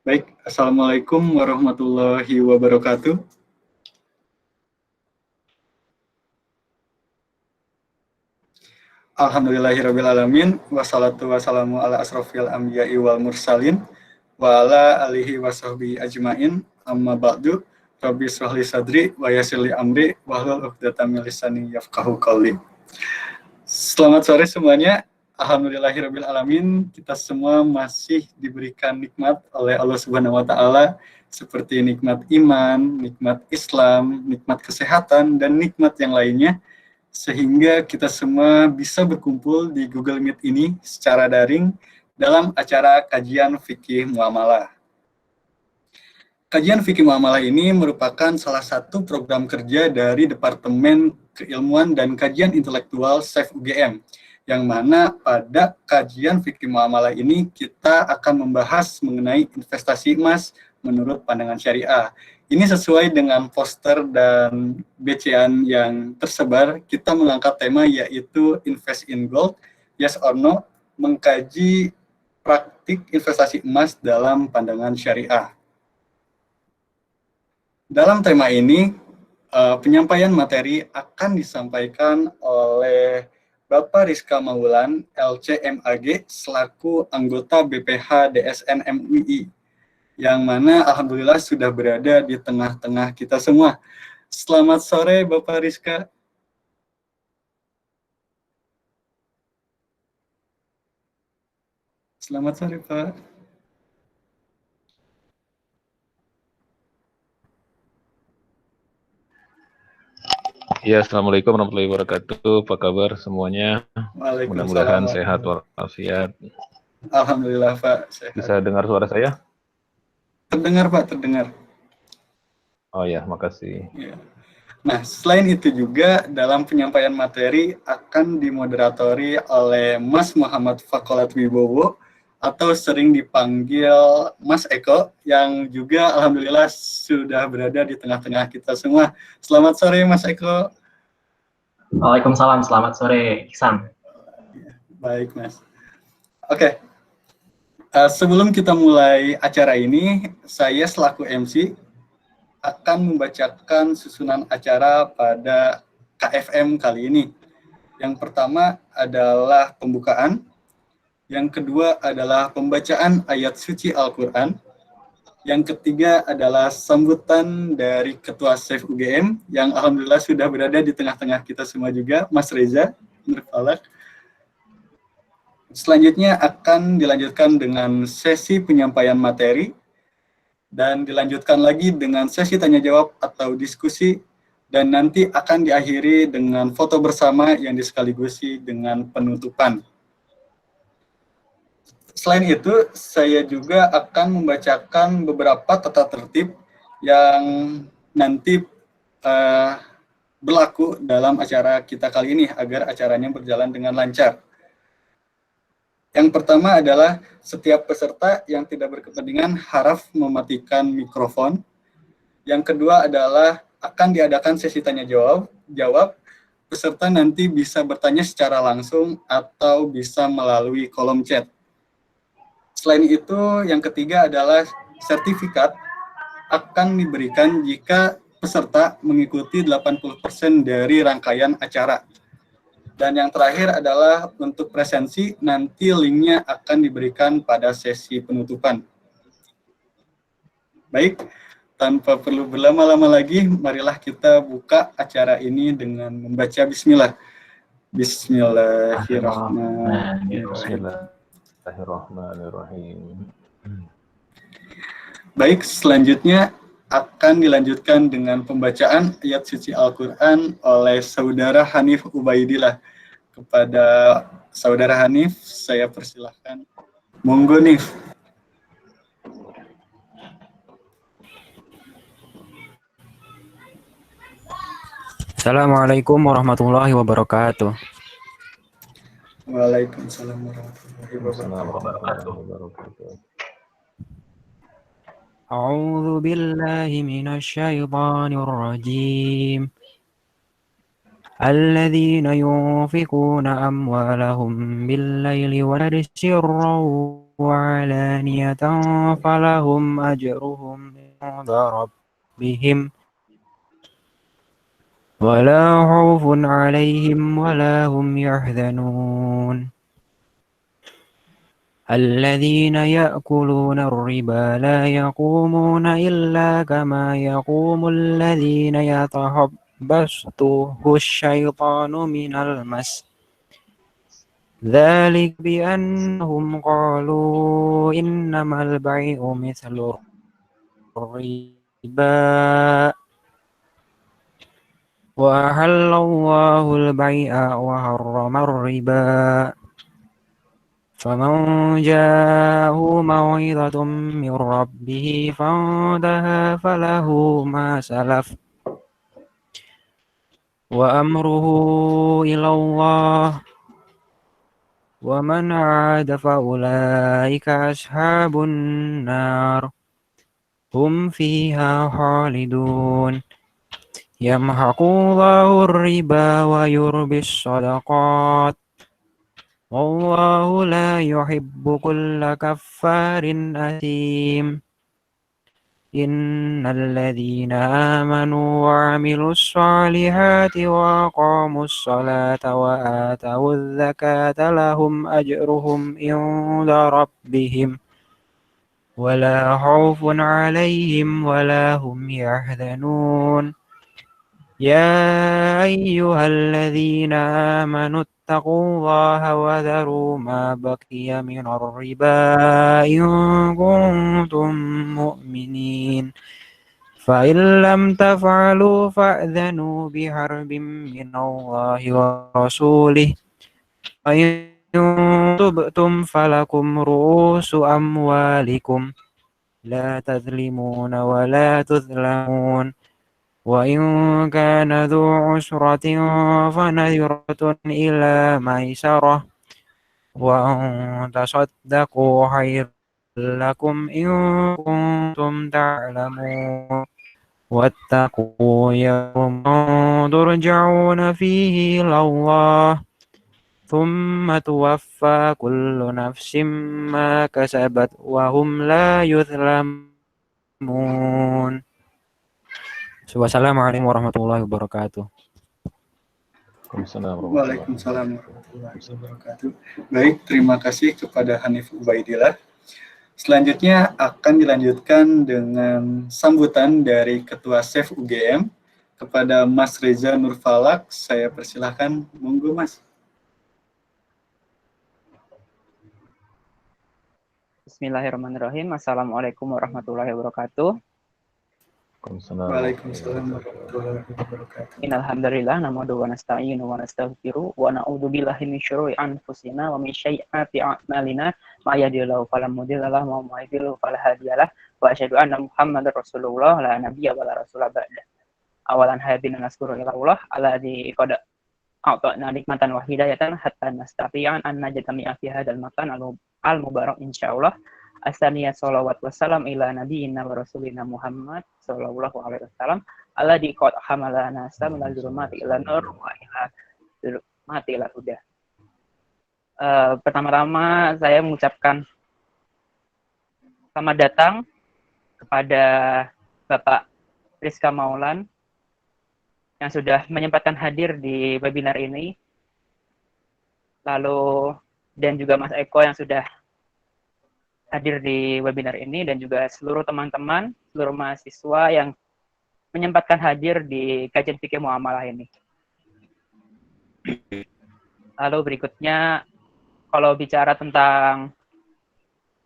Baik, Assalamualaikum warahmatullahi wabarakatuh. Alhamdulillahirrabbilalamin. Wassalatu wassalamu ala asrofil anbiya'i wal mursalin wa ala alihi wa sahbihi ajmain. Amma ba'du. Rabbi shrahli sadri wa yassir li amri wahlul 'uqdatam min lisani yafqahu qawli. Selamat sore semuanya. Alhamdulillahirrabbilalamin. Kita semua masih diberikan nikmat oleh Allah Subhanahu wa taala seperti nikmat iman, nikmat Islam, nikmat kesehatan dan nikmat yang lainnya, sehingga kita semua bisa berkumpul di Google Meet ini secara daring dalam acara kajian fikih muamalah. Kajian fikih muamalah ini merupakan salah satu program kerja dari Departemen Keilmuan dan Kajian Intelektual SEF UGM, yang mana pada kajian fikih muamalah ini kita akan membahas mengenai investasi emas menurut pandangan syariah. Ini sesuai dengan poster dan BCA yang tersebar. Kita mengangkat tema yaitu Invest in Gold, Yes or No, mengkaji praktik investasi emas dalam pandangan syariah. Dalam tema ini, penyampaian materi akan disampaikan oleh Bapak Rizka Maulan, LCMAG, selaku anggota BPH DSN MUI, yang mana alhamdulillah sudah berada di tengah-tengah kita semua. Selamat sore Bapak Rizka. Selamat sore Pak. Ya, Assalamualaikum warahmatullahi wabarakatuh. Apa kabar semuanya? Mudah-mudahan sehat walafiat. Alhamdulillah Pak, sehat. Bisa dengar suara saya? Terdengar Pak, terdengar. Oh ya, makasih. Ya. Nah, selain itu juga dalam penyampaian materi akan dimoderatori oleh Mas Muhammad Fakolat Wibowo atau sering dipanggil Mas Eko, yang juga alhamdulillah sudah berada di tengah-tengah kita semua. Selamat sore Mas Eko. Waalaikumsalam, selamat sore Iksan. Baik Mas. Oke. Sebelum kita mulai acara ini, saya selaku MC akan membacakan susunan acara pada KFM kali ini. Yang pertama adalah pembukaan, yang kedua adalah pembacaan ayat suci Al-Quran, yang ketiga adalah sambutan dari Ketua SEF UGM, yang alhamdulillah sudah berada di tengah-tengah kita semua juga, Mas Reza Nurfalak. Selanjutnya akan dilanjutkan dengan sesi penyampaian materi, dan dilanjutkan lagi dengan sesi tanya-jawab atau diskusi, dan nanti akan diakhiri dengan foto bersama yang disekaligusi dengan penutupan. Selain itu, saya juga akan membacakan beberapa tata tertib yang nanti berlaku dalam acara kita kali ini agar acaranya berjalan dengan lancar. Yang pertama adalah setiap peserta yang tidak berkepentingan harus mematikan mikrofon. Yang kedua adalah akan diadakan sesi tanya-jawab. Peserta nanti bisa bertanya secara langsung atau bisa melalui kolom chat. Selain itu, yang ketiga adalah sertifikat akan diberikan jika peserta mengikuti 80% dari rangkaian acara. Dan yang terakhir adalah untuk presensi, nanti linknya akan diberikan pada sesi penutupan. Baik, tanpa perlu berlama-lama lagi, marilah kita buka acara ini dengan membaca bismillah. Bismillahirrahmanirrahim. Baik, selanjutnya akan dilanjutkan dengan pembacaan ayat suci Al-Quran oleh Saudara Hanif Ubaidillah. Kepada Saudara Hanif, saya persilahkan. Monggo Nif. Assalamualaikum warahmatullahi wabarakatuh. Waalaikumsalam warahmatullahi wabarakatuh. A'udzu billahi minasy syaithanir rajim. Alladzina yunfiquna amwalahum bil-laili wa sirran علانية فلهم أجرهم عند ربهم ولا خوف عليهم ولا هم يحزنون الذين يأكلون الربا لا يقومون إلا كما يقوم الذين يتخبطه الشيطان من المس ذلك بأنهم قالوا إنما البيع مثل الربا وأحل الله البيع وحرم الربا فمن جاءه موعظة من ربه فانتهى فله ما سلف وأمره إلى الله ومن عاد فأولئك أصحاب النار هم فيها خالدون يمحق الله الربا ويربي الصدقات والله لا يحب كل كفار أثيم إن الذين آمنوا وعملوا الصالحات وأقاموا الصلاة وآتوا الزكاة لهم أجرهم عند ربهم ولا خوف عليهم ولا هم يحزنون يا أيها الذين آمنوا اتقوا الله وذروا ما بقي من الربا إن كنتم مؤمنين فإن لم تفعلوا فأذنوا بحرب من الله ورسوله وإن تبتم فلكم رؤوس أموالكم لا تظلمون ولا تظلمون وإن كان ذو عسرة فنذرة إلى ميسرة وأن تصدقوا خير لكم إن كنتم تعلمون واتقوا يوما ترجعون فيه إلى الله ثم توفى كل نفس ما كسبت وهم لا يظلمون. Wassalamualaikum warahmatullahi wabarakatuh. Waalaikumsalam warahmatullahi wabarakatuh. Baik, terima kasih kepada Hanif Ubaidillah. Selanjutnya akan dilanjutkan dengan sambutan dari Ketua SEF UGM kepada Mas Reza Nurfalak. Saya persilahkan, monggo Mas. Bismillahirrahmanirrahim. Assalamualaikum warahmatullahi wabarakatuh. Waalaikumsalam warahmatullahi wabarakatuh. Innalhamdulillah nahmaduhu wa nasta'inu wa nastaghfiruh wa na'udzu billahi min syururi anfusina wa min sayyiati a'malina may yahdihillahu fala mudilla lahu wa may yudlil fala hadiyalah wa asyhadu anna Muhammadar Rasulullah la nabiyya wa la rasula ba'da. Awalan hadina naskuru ila Allah alladzi qad a'tana nikmatan wa hidayatan hatta nastati'an an najtami'a fi hadzal makan al-mubarak insyaallah. Asaniyat sholawat wassalam ila nabiyina wa rasulina Muhammad sallallahu alaihi wasallam alladzi qad hamalana minal zulumati ila nur wa ila zulumati ila huda. Pertama-tama saya mengucapkan selamat datang kepada Bapak Rizka Maulan yang sudah menyempatkan hadir di webinar ini. Lalu dan juga Mas Eko yang sudah hadir di webinar ini dan juga seluruh teman-teman, seluruh mahasiswa yang menyempatkan hadir di kajian fikih muamalah ini. Lalu berikutnya, kalau bicara tentang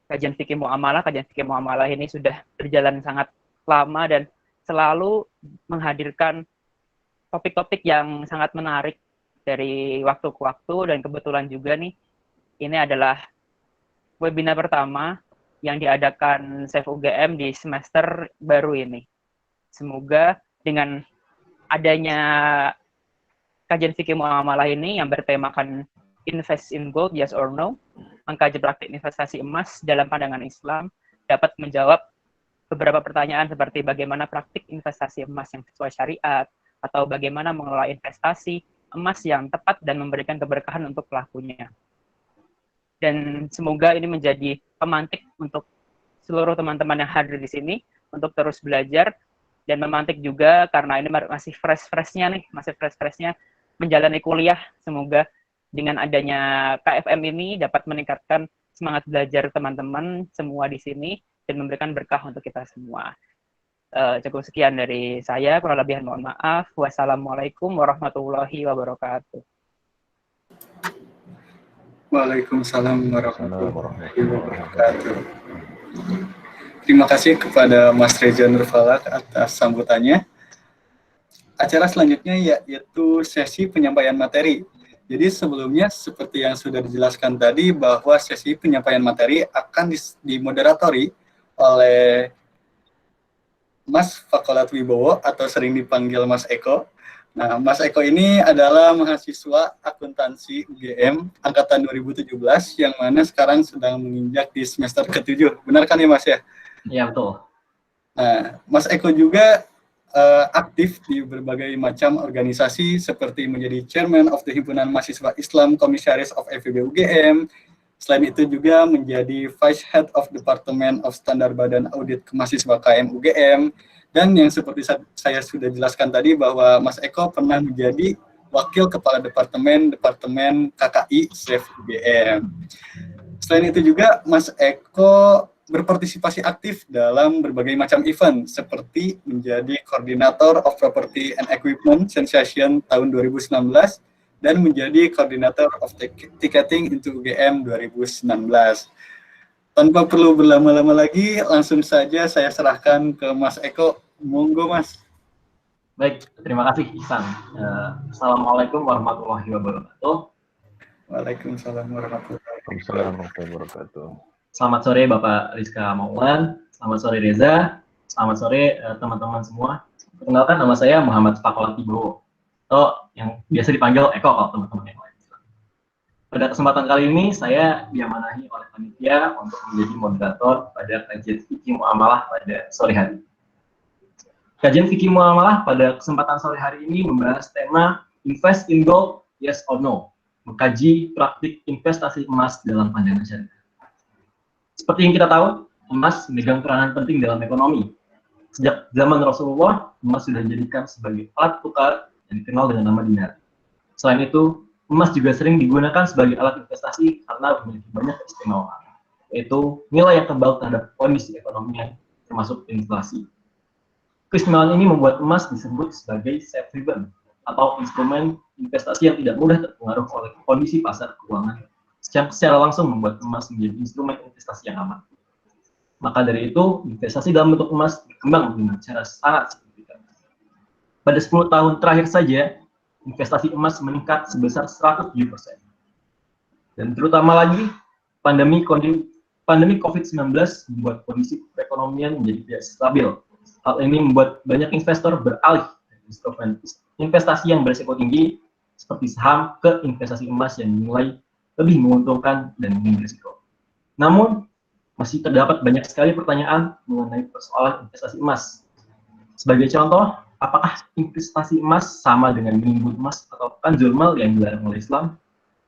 kajian fikih muamalah ini sudah berjalan sangat lama dan selalu menghadirkan topik-topik yang sangat menarik dari waktu ke waktu, dan kebetulan juga nih, ini adalah webinar pertama yang diadakan SEF UGM di semester baru ini. Semoga dengan adanya kajian fikih muamalah ini yang bertemakan invest in gold, yes or no, mengkaji praktik investasi emas dalam pandangan Islam, dapat menjawab beberapa pertanyaan seperti bagaimana praktik investasi emas yang sesuai syariat, atau bagaimana mengelola investasi emas yang tepat dan memberikan keberkahan untuk pelakunya. Dan semoga ini menjadi pemantik untuk seluruh teman-teman yang hadir di sini untuk terus belajar dan memantik juga karena ini masih fresh-freshnya nih, masih fresh-freshnya menjalani kuliah. Semoga dengan adanya KFM ini dapat meningkatkan semangat belajar teman-teman semua di sini dan memberikan berkah untuk kita semua. Cukup sekian dari saya, kurang lebih mohon maaf. Wassalamualaikum warahmatullahi wabarakatuh. Waalaikumsalam warahmatullahi wabarakatuh. Terima kasih kepada Mas Reza Nurfalak atas sambutannya. Acara selanjutnya yaitu sesi penyampaian materi. Jadi sebelumnya seperti yang sudah dijelaskan tadi bahwa sesi penyampaian materi akan dimoderatori oleh Mas Fakolat Wibowo atau sering dipanggil Mas Eko. Nah, Mas Eko ini adalah mahasiswa akuntansi UGM angkatan 2017 yang mana sekarang sedang menginjak di semester ke-7. Benar kan ya Mas ya? Iya, betul. Nah, Mas Eko juga aktif di berbagai macam organisasi seperti menjadi Chairman of the Himpunan Mahasiswa Islam Komisaris of FEB UGM. Selain itu juga menjadi Vice Head of Department of Standar Badan Audit Kemahasiswa KM UGM. Dan yang seperti saya sudah jelaskan tadi bahwa Mas Eko pernah menjadi Wakil Kepala Departemen KKI SEF UGM. Selain itu juga Mas Eko berpartisipasi aktif dalam berbagai macam event seperti menjadi Koordinator of Property and Equipment Sensation tahun 2019 dan menjadi Koordinator of Ticketing into UGM 2019. Tanpa perlu berlama-lama lagi, langsung saja saya serahkan ke Mas Eko. Monggo Mas. Baik, terima kasih Ihsan. Assalamualaikum warahmatullahi wabarakatuh. Waalaikumsalam warahmatullahi wabarakatuh. Selamat sore Bapak Rizka Maulan, selamat sore Reza, selamat sore teman-teman semua. Perkenalkan, nama saya Muhammad Fakolat Wibowo, atau yang biasa dipanggil Eko kalau teman-teman yang lain. Pada kesempatan kali ini saya diamanahi oleh panitia untuk menjadi moderator pada kajian fikih muamalah pada sore hari. Kajian fikih muamalah pada kesempatan sore hari ini membahas tema Invest in Gold, Yes or No, mengkaji praktik investasi emas dalam pandangan syariah. Seperti yang kita tahu, emas memegang peranan penting dalam ekonomi. Sejak zaman Rasulullah, emas sudah dijadikan sebagai alat tukar yang dikenal dengan nama dinar. Selain itu, emas juga sering digunakan sebagai alat investasi karena memiliki banyak keistimewaan, yaitu nilai yang tebal terhadap kondisi ekonomi, termasuk inflasi. Keistimewaan ini membuat emas disebut sebagai safe haven, atau instrumen investasi yang tidak mudah terpengaruh oleh kondisi pasar keuangan, secara langsung membuat emas menjadi instrumen investasi yang aman. Maka dari itu, investasi dalam bentuk emas berkembang dengan cara sangat signifikan. Pada 10 tahun terakhir saja, investasi emas meningkat sebesar 107%. Dan terutama lagi, pandemi COVID-19 membuat kondisi perekonomian menjadi tidak stabil. Hal ini membuat banyak investor beralih dari instrumen investasi yang berisiko tinggi, seperti saham, ke investasi emas yang dinilai lebih menguntungkan dan minim risiko. Namun, masih terdapat banyak sekali pertanyaan mengenai persoalan investasi emas. Sebagai contoh, apakah investasi emas sama dengan menimbun emas atau kanzul mal yang dilarang oleh Islam?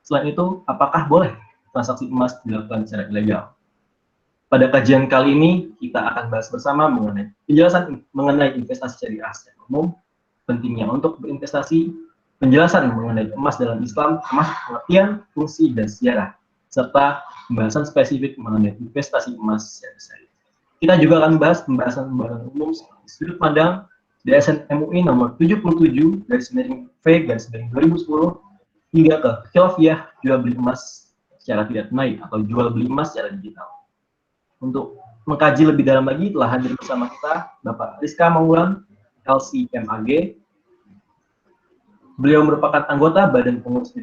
Selain itu, apakah boleh transaksi emas dilakukan secara ilegal? Pada kajian kali ini, kita akan bahas bersama mengenai penjelasan mengenai investasi syariah secara umum, pentingnya untuk berinvestasi, penjelasan mengenai emas dalam Islam, termasuk pengertian, fungsi, dan sejarah, serta pembahasan spesifik mengenai investasi emas secara syariah. Kita juga akan membahas pembahasan umum seperti sudut pandang DSN MUI nomor 77/V/2010 hingga ke khilafiyah jual beli emas secara tidak tunai atau jual beli emas secara digital. Untuk mengkaji lebih dalam lagi telah hadir bersama kita Bapak Rizka Maulan, LC-MAG. Beliau merupakan anggota Badan Pengurus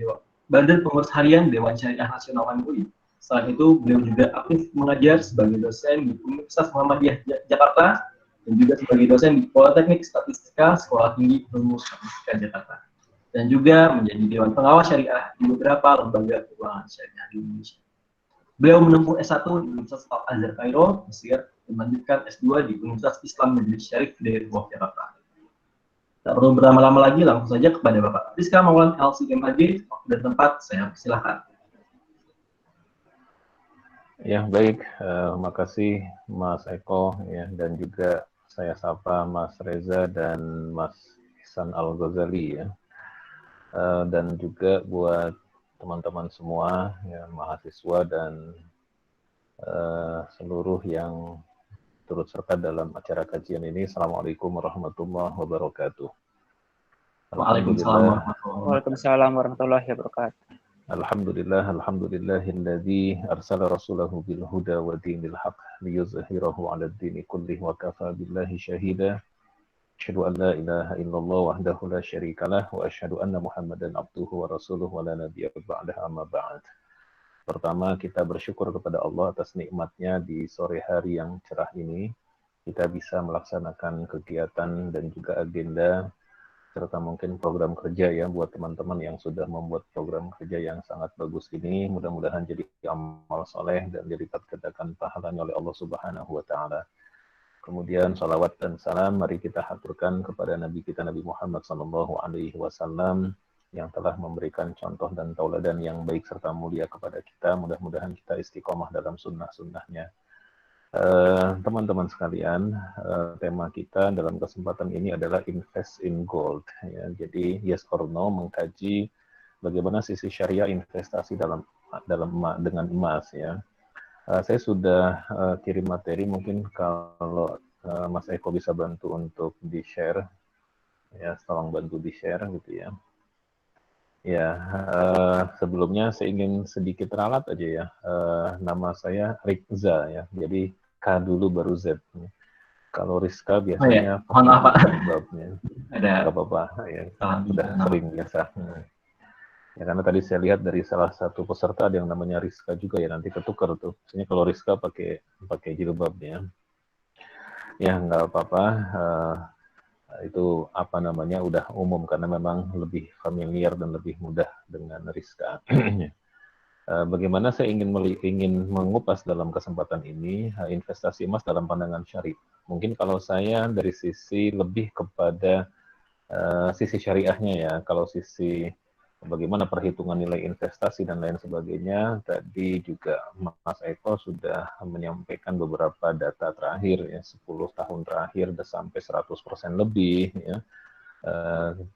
Harian Dewan Syariah Nasional MUI. Selain itu, beliau juga aktif mengajar sebagai dosen di Universitas Muhammadiyah Jakarta dan juga sebagai dosen di Politeknik Statistika Sekolah Tinggi Ilmu Statistika Jakarta, dan juga menjadi Dewan Pengawas Syariah di beberapa lembaga keuangan syariah di Indonesia. Beliau menempuh S1 di Universitas Al-Azhar Kairo, Mesir, dan melanjutkan S2 di Universitas Islam Negeri Syarif Hidayatullah Jakarta. Tak perlu berlama-lama lagi, langsung saja kepada Bapak Rizka Maulan, LC-MAG. Waktu dan tempat saya persilahkan. Ya, baik. Makasih Mas Eko ya, dan juga saya sapa Mas Reza dan Mas Ihsan Al-Ghazali ya. Dan juga buat teman-teman semua ya, mahasiswa dan seluruh yang turut serta dalam acara kajian ini. Assalamualaikum warahmatullahi wabarakatuh. Waalaikumsalam Alhamdulillah. warahmatullahi wabarakatuh. Waalaikumsalam warahmatullahi wabarakatuh. Alhamdulillahilladzi arsala rasulahu bil huda wa dinil haq liyuzhhirahu 'ala ad-dini kullih wa kafa billahi syahida. Asyhadu an la ilaha illallah wahdahu la syarikalah wa asyhadu anna Muhammadan abduhu wa rasuluhu wa la nabiyya ba'dahu amma ba'd. Pertama, kita bersyukur kepada Allah atas nikmatnya di sore hari yang cerah ini. Kita bisa melaksanakan kegiatan dan juga agenda serta mungkin program kerja ya buat teman-teman yang sudah membuat program kerja yang sangat bagus ini. Mudah-mudahan jadi amal soleh dan dilipat gandakan pahalanya oleh Allah Subhanahu wa Ta'ala. Kemudian salawat dan salam mari kita haturkan kepada Nabi kita Nabi Muhammad SAW yang telah memberikan contoh dan tauladan yang baik serta mulia kepada kita. Mudah-mudahan kita istiqomah dalam sunnah-sunnahnya. Teman-teman sekalian, tema kita dalam kesempatan ini adalah invest in gold. Ya. Jadi yes or no mengkaji bagaimana sisi syariah investasi dengan emas. Ya. Saya sudah kirim materi, mungkin kalau Mas Eko bisa bantu untuk di-share, ya, tolong bantu di-share gitu ya. Ya, sebelumnya saya ingin sedikit ralat aja ya. Nama saya Rizka ya, jadi K dulu baru Z. Kalau Rizka biasanya mohon maaf Pak. Ada nggak apa-apa ya, sudah sering biasa. Ya karena tadi saya lihat dari salah satu peserta ada yang namanya Rizka juga ya, nanti ketukar tuh. Maksudnya kalau Rizka pakai jilbabnya. Ya nggak apa-apa. Itu apa namanya udah umum karena memang lebih familiar dan lebih mudah dengan Rizka. Bagaimana saya ingin mengupas dalam kesempatan ini investasi emas dalam pandangan syariah. Mungkin kalau saya dari sisi lebih kepada sisi syariahnya ya, kalau sisi bagaimana perhitungan nilai investasi dan lain sebagainya, tadi juga Mas Eko sudah menyampaikan beberapa data terakhir ya, 10 tahun terakhir sampai 100% lebih ya.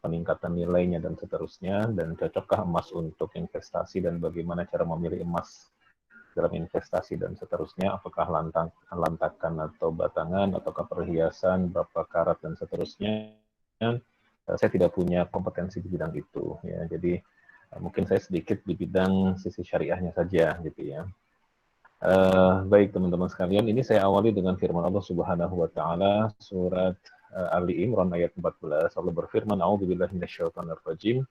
Peningkatan nilainya dan seterusnya, dan cocokkah emas untuk investasi dan bagaimana cara memilih emas dalam investasi dan seterusnya, apakah lantakan atau batangan ataukah perhiasan, berapa karat dan seterusnya. Saya tidak punya kompetensi di bidang itu ya, jadi mungkin saya sedikit di bidang sisi syariahnya saja gitu ya. Baik teman-teman sekalian, ini saya awali dengan firman Allah Subhanahu wa Ta'ala surat Ali Imran ayat 14. Allah berfirman, A'udzubillahi minasyaitonirrajim.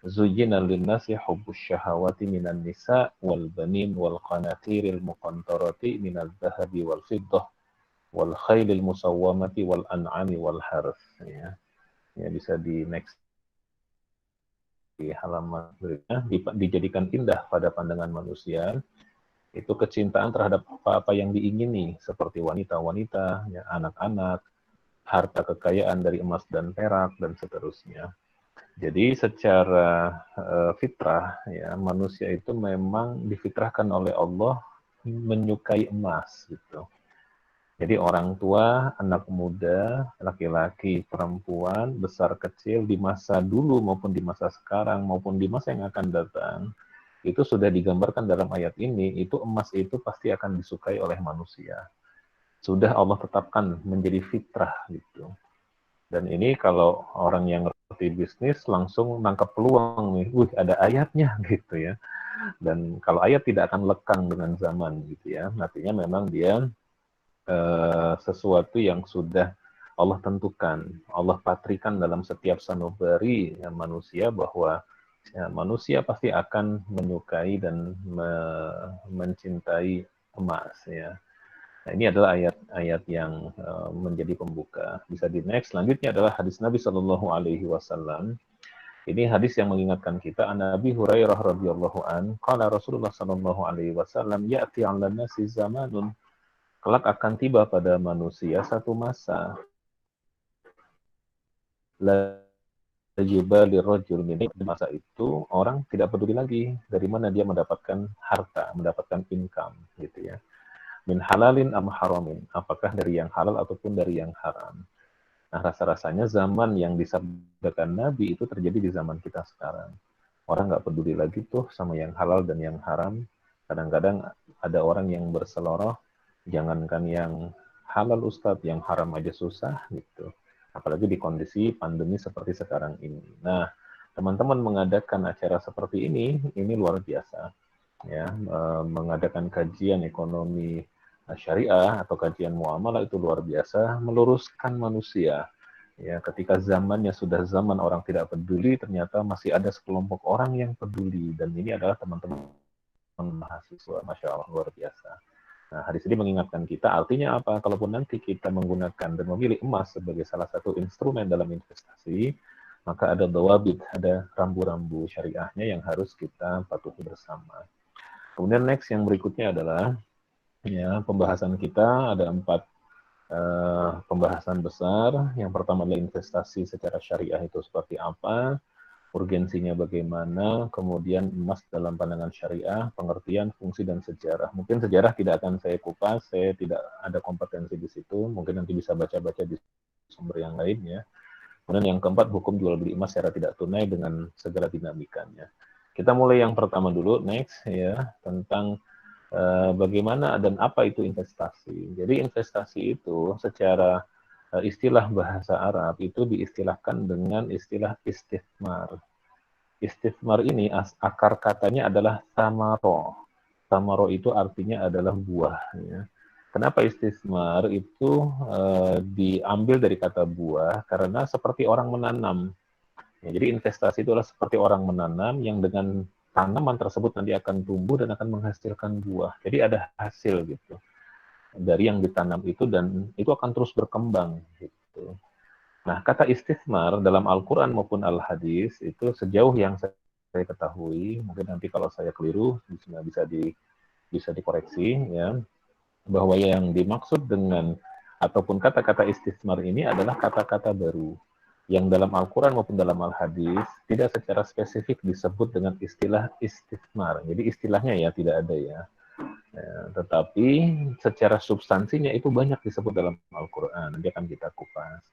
Zuyyina lin-nasi hubbus syahawati minan nisa wal banin wal qanatiril muqantarati minadh dhahabi wal fiddah wal khailil musawwamati wal an'ami wal harth. Ya, bisa di next di halaman berikutnya. Dijadikan indah pada pandangan manusia itu kecintaan terhadap apa-apa yang diingini seperti wanita-wanita, ya, anak-anak, harta kekayaan dari emas dan perak dan seterusnya. Jadi secara fitrah ya manusia itu memang difitrahkan oleh Allah menyukai emas gitu. Jadi orang tua, anak muda, laki-laki, perempuan, besar kecil di masa dulu maupun di masa sekarang maupun di masa yang akan datang, itu sudah digambarkan dalam ayat ini, itu emas itu pasti akan disukai oleh manusia. Sudah Allah tetapkan menjadi fitrah gitu. Dan ini kalau orang yang ngerti bisnis langsung nangkap peluang nih, ada ayatnya gitu ya. Dan kalau ayat tidak akan lekang dengan zaman gitu ya, artinya memang dia sesuatu yang sudah Allah tentukan, Allah patrikan dalam setiap sanubari ya, manusia bahwa ya, manusia pasti akan menyukai dan mencintai emas ya. Nah, ini adalah ayat-ayat yang menjadi pembuka. Bisa di next. Selanjutnya adalah hadis Nabi Shallallahu Alaihi Wasallam. Ini hadis yang mengingatkan kita. An Nabi Hurairah radhiyallahu an, qala Rasulullah Shallallahu Alaihi Wasallam, ya'ti 'alan nasi zamanun. Kelak akan tiba pada manusia satu masa. La jibali rajul min di masa itu orang tidak peduli lagi dari mana dia mendapatkan harta, mendapatkan income gitu ya. Min halalin am haramin, apakah dari yang halal ataupun dari yang haram. Nah, rasa-rasanya zaman yang disabdakan Nabi itu terjadi di zaman kita sekarang. Orang nggak peduli lagi tuh sama yang halal dan yang haram. Kadang-kadang ada orang yang berseloroh, jangankan yang halal Ustadz, yang haram aja susah gitu. Apalagi di kondisi pandemi seperti sekarang ini. Nah, teman-teman mengadakan acara seperti ini luar biasa. Ya, mengadakan kajian ekonomi syariah atau kajian muamalah itu luar biasa, meluruskan manusia. Ya, ketika zamannya sudah zaman orang tidak peduli, ternyata masih ada sekelompok orang yang peduli, dan ini adalah teman-teman mahasiswa, masya Allah luar biasa. Nah, hadis ini mengingatkan kita, artinya apa? Kalaupun nanti kita menggunakan dan memilih emas sebagai salah satu instrumen dalam investasi, maka ada dawabit, ada rambu-rambu syariahnya yang harus kita patuhi bersama. Kemudian next yang berikutnya adalah ya pembahasan kita ada 4 pembahasan besar. Yang pertama adalah investasi secara syariah itu seperti apa, urgensinya bagaimana, kemudian emas dalam pandangan syariah, pengertian, fungsi, dan sejarah. Mungkin sejarah tidak akan saya kupas, saya tidak ada kompetensi di situ, mungkin nanti bisa baca-baca di sumber yang lain ya. Kemudian yang keempat, hukum jual beli emas secara tidak tunai dengan segala dinamikanya. Kita mulai yang pertama dulu, next ya, tentang bagaimana dan apa itu investasi. Jadi investasi itu secara istilah bahasa Arab itu diistilahkan dengan istilah istismar. Istismar ini akar katanya adalah samaro. Samaro itu artinya adalah buah. Ya. Kenapa istismar itu diambil dari kata buah? Karena seperti orang menanam. Ya, jadi investasi itu adalah seperti orang menanam yang dengan tanaman tersebut nanti akan tumbuh dan akan menghasilkan buah. Jadi ada hasil gitu dari yang ditanam itu, dan itu akan terus berkembang gitu. Nah, kata istismar dalam Al-Quran maupun Al-Hadis itu sejauh yang saya ketahui, mungkin nanti kalau saya keliru bisa dikoreksi ya, bahwa yang dimaksud dengan ataupun kata-kata istismar ini adalah kata-kata baru yang dalam Al-Quran maupun dalam Al-Hadis tidak secara spesifik disebut dengan istilah istismar. Jadi istilahnya ya tidak ada ya. Tetapi secara substansinya itu banyak disebut dalam Al-Quran. Nanti akan kita kupas.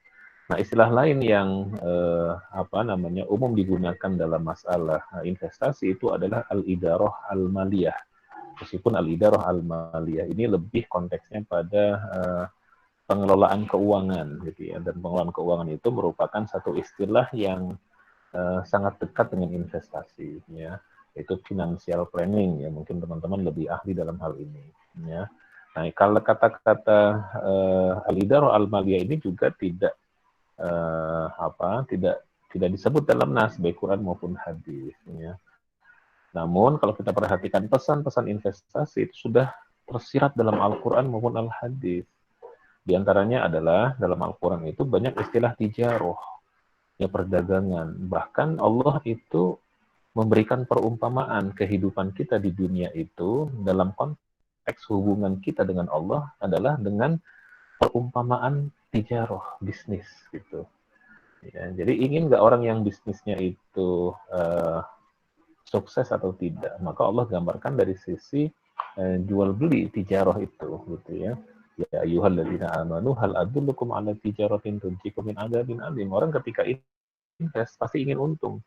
Nah, istilah lain yang umum digunakan dalam masalah investasi itu adalah al-idarah al-maliyah. Meskipun al-idarah al-maliyah ini lebih konteksnya pada pengelolaan keuangan gitu ya, dan pengelolaan keuangan itu merupakan satu istilah yang sangat dekat dengan investasi ya, itu financial planning ya, mungkin teman-teman lebih ahli dalam hal ini ya. Nah, kalau kata-kata al-idarah al-maliyah ini juga tidak disebut dalam nas baik Quran maupun hadis ya. Namun kalau kita perhatikan pesan-pesan investasi itu sudah tersirat dalam Al-Quran maupun Al-Hadis. Di antaranya adalah dalam Al-Quran itu banyak istilah tijaroh, ya perdagangan. Bahkan Allah itu memberikan perumpamaan kehidupan kita di dunia itu dalam konteks hubungan kita dengan Allah adalah dengan perumpamaan tijaroh, bisnis gitu. Ya, jadi ingin nggak orang yang bisnisnya itu sukses atau tidak, maka Allah gambarkan dari sisi jual beli tijaroh itu gitu ya. Ya ayyuhalladzina amanu hal adullukum ala tijaratin tunjikum min adzabin alim. Orang ketika invest pasti ingin untung.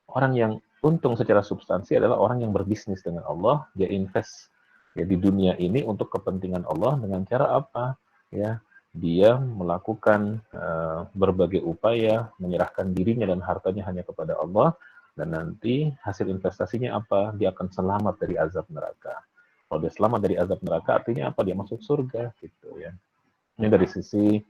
Orang yang untung secara substansi adalah orang yang berbisnis dengan Allah, dia invest ya di dunia ini untuk kepentingan Allah dengan cara apa? Ya, dia melakukan berbagai upaya menyerahkan dirinya dan hartanya hanya kepada Allah, dan nanti hasil investasinya apa? Dia akan selamat dari azab neraka. Kalau dia selamat dari azab neraka, artinya apa? Dia masuk surga, gitu ya. Ini dari sisi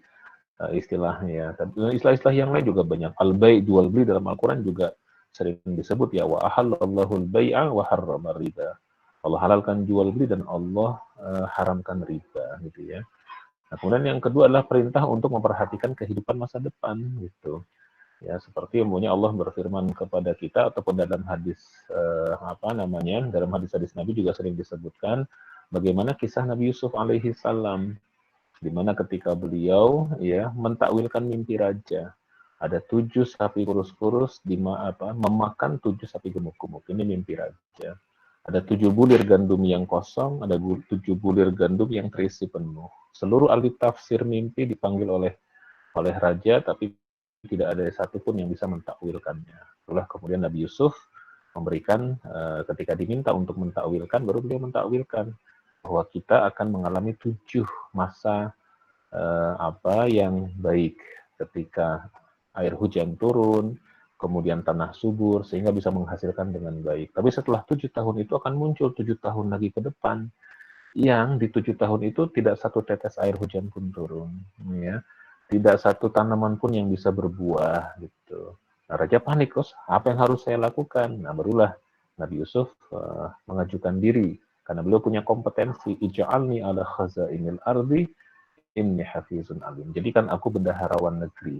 istilahnya. Istilah-istilah yang lain juga banyak. Al-bai', jual beli dalam Al-Quran juga sering disebut ya. Wa ahallallahu al-bai'a wa harrama riba. Allah halalkan jual beli dan Allah haramkan riba, gitu ya. Nah, kemudian yang kedua adalah perintah untuk memperhatikan kehidupan masa depan, gitu. Ya, seperti umumnya Allah berfirman kepada kita ataupun dalam hadis dalam hadis-hadis Nabi juga sering disebutkan bagaimana kisah Nabi Yusuf alaihi salam, di mana ketika beliau ya mentakwilkan mimpi raja. ada 7 sapi kurus-kurus memakan 7 sapi gemuk-gemuk. Ini mimpi raja. Ada 7 bulir gandum yang kosong, ada 7 bulir gandum yang terisi penuh. Seluruh ahli tafsir mimpi dipanggil oleh raja, tapi tidak ada satupun yang bisa mentakwilkannya. Itulah kemudian Nabi Yusuf memberikan, ketika diminta untuk mentakwilkan, baru beliau mentakwilkan bahwa kita akan mengalami 7 masa yang baik, ketika air hujan turun, kemudian tanah subur, sehingga bisa menghasilkan dengan baik. Tapi setelah 7 tahun itu akan muncul 7 tahun lagi ke depan, yang di 7 tahun itu tidak satu tetes air hujan pun turun, ya. Tidak satu tanaman pun yang bisa berbuah, gitu. Nah, raja panik, terus apa yang harus saya lakukan? Nah, barulah Nabi Yusuf mengajukan diri, karena beliau punya kompetensi, ij'alni ala khazainil ardi inni hafizun alim. Jadi kan aku bendaharawan negeri,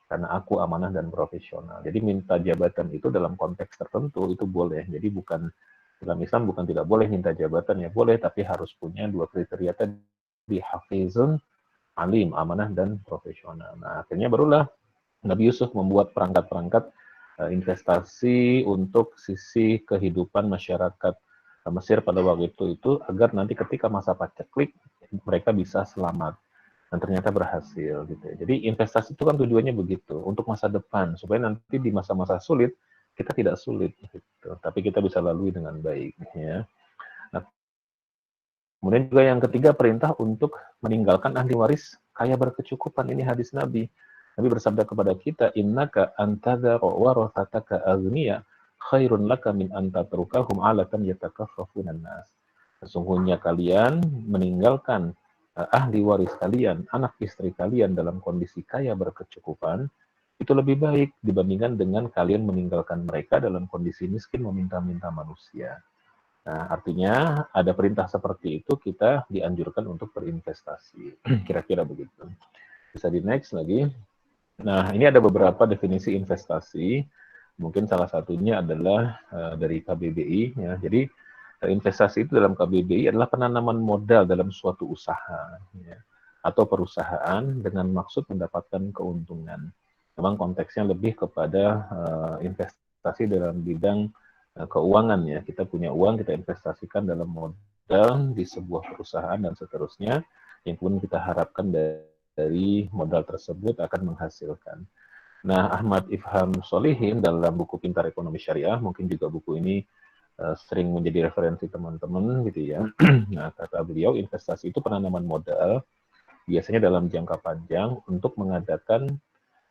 karena aku amanah dan profesional. Jadi minta jabatan itu dalam konteks tertentu itu boleh. Jadi bukan, dalam Islam bukan tidak boleh minta jabatan, ya boleh, tapi harus punya 2 kriteria tadi, hafizun alim, amanah dan profesional. Nah, akhirnya barulah Nabi Yusuf membuat perangkat-perangkat investasi untuk sisi kehidupan masyarakat Mesir pada waktu itu agar nanti ketika masa paceklik mereka bisa selamat. Dan ternyata berhasil gitu ya. Jadi investasi itu kan tujuannya begitu, untuk masa depan, supaya nanti di masa-masa sulit kita tidak sulit gitu, tapi kita bisa lalui dengan baik, ya. Nah, kemudian juga yang ketiga, perintah untuk meninggalkan ahli waris kaya berkecukupan. Ini hadis Nabi. Nabi bersabda kepada kita, innaka antadha warathataka aghniya khairun laka min antatrukahum alatan yatakaffafunan nas. Sesungguhnya kalian meninggalkan ahli waris kalian, anak istri kalian dalam kondisi kaya berkecukupan, itu lebih baik dibandingkan dengan kalian meninggalkan mereka dalam kondisi miskin meminta-minta manusia. Nah, artinya ada perintah seperti itu, kita dianjurkan untuk berinvestasi. Kira-kira begitu. Bisa di next lagi. Nah, ini ada beberapa definisi investasi. Mungkin salah satunya adalah dari KBBI. Ya. Jadi, investasi itu dalam KBBI adalah penanaman modal dalam suatu usaha, ya, atau perusahaan dengan maksud mendapatkan keuntungan. Memang konteksnya lebih kepada investasi dalam bidang keuangan, ya. Kita punya uang, kita investasikan dalam modal di sebuah perusahaan dan seterusnya, yang kemudian kita harapkan dari modal tersebut akan menghasilkan. Nah, Ahmad Ifham Solihin dalam buku Pintar Ekonomi Syariah, mungkin juga buku ini sering menjadi referensi teman-teman gitu ya. Nah, kata beliau, investasi itu penanaman modal biasanya dalam jangka panjang untuk mengadakan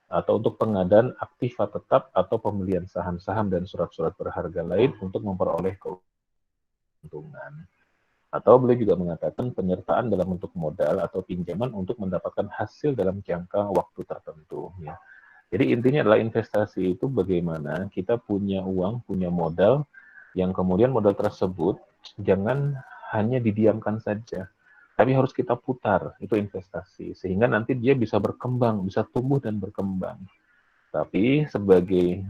atau untuk pengadaan aktiva tetap atau pembelian saham-saham dan surat-surat berharga lain untuk memperoleh keuntungan. Atau beliau juga mengatakan penyertaan dalam bentuk modal atau pinjaman untuk mendapatkan hasil dalam jangka waktu tertentu. Ya. Jadi intinya adalah investasi itu bagaimana kita punya uang, punya modal, yang kemudian modal tersebut jangan hanya didiamkan saja, tapi harus kita putar, itu investasi, sehingga nanti dia bisa berkembang, bisa tumbuh dan berkembang. Tapi sebagai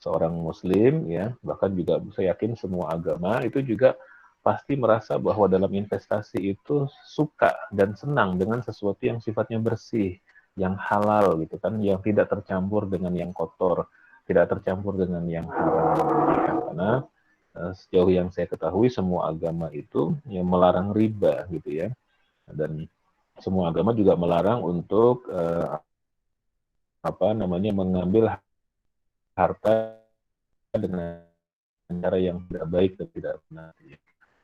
seorang muslim, ya, bahkan juga saya yakin semua agama itu juga pasti merasa bahwa dalam investasi itu suka dan senang dengan sesuatu yang sifatnya bersih, yang halal gitu kan, yang tidak tercampur dengan yang kotor, tidak tercampur dengan yang haram. Ya, karena sejauh yang saya ketahui semua agama itu yang melarang riba gitu ya, dan semua agama juga melarang untuk mengambil harta dengan cara yang tidak baik dan tidak benar.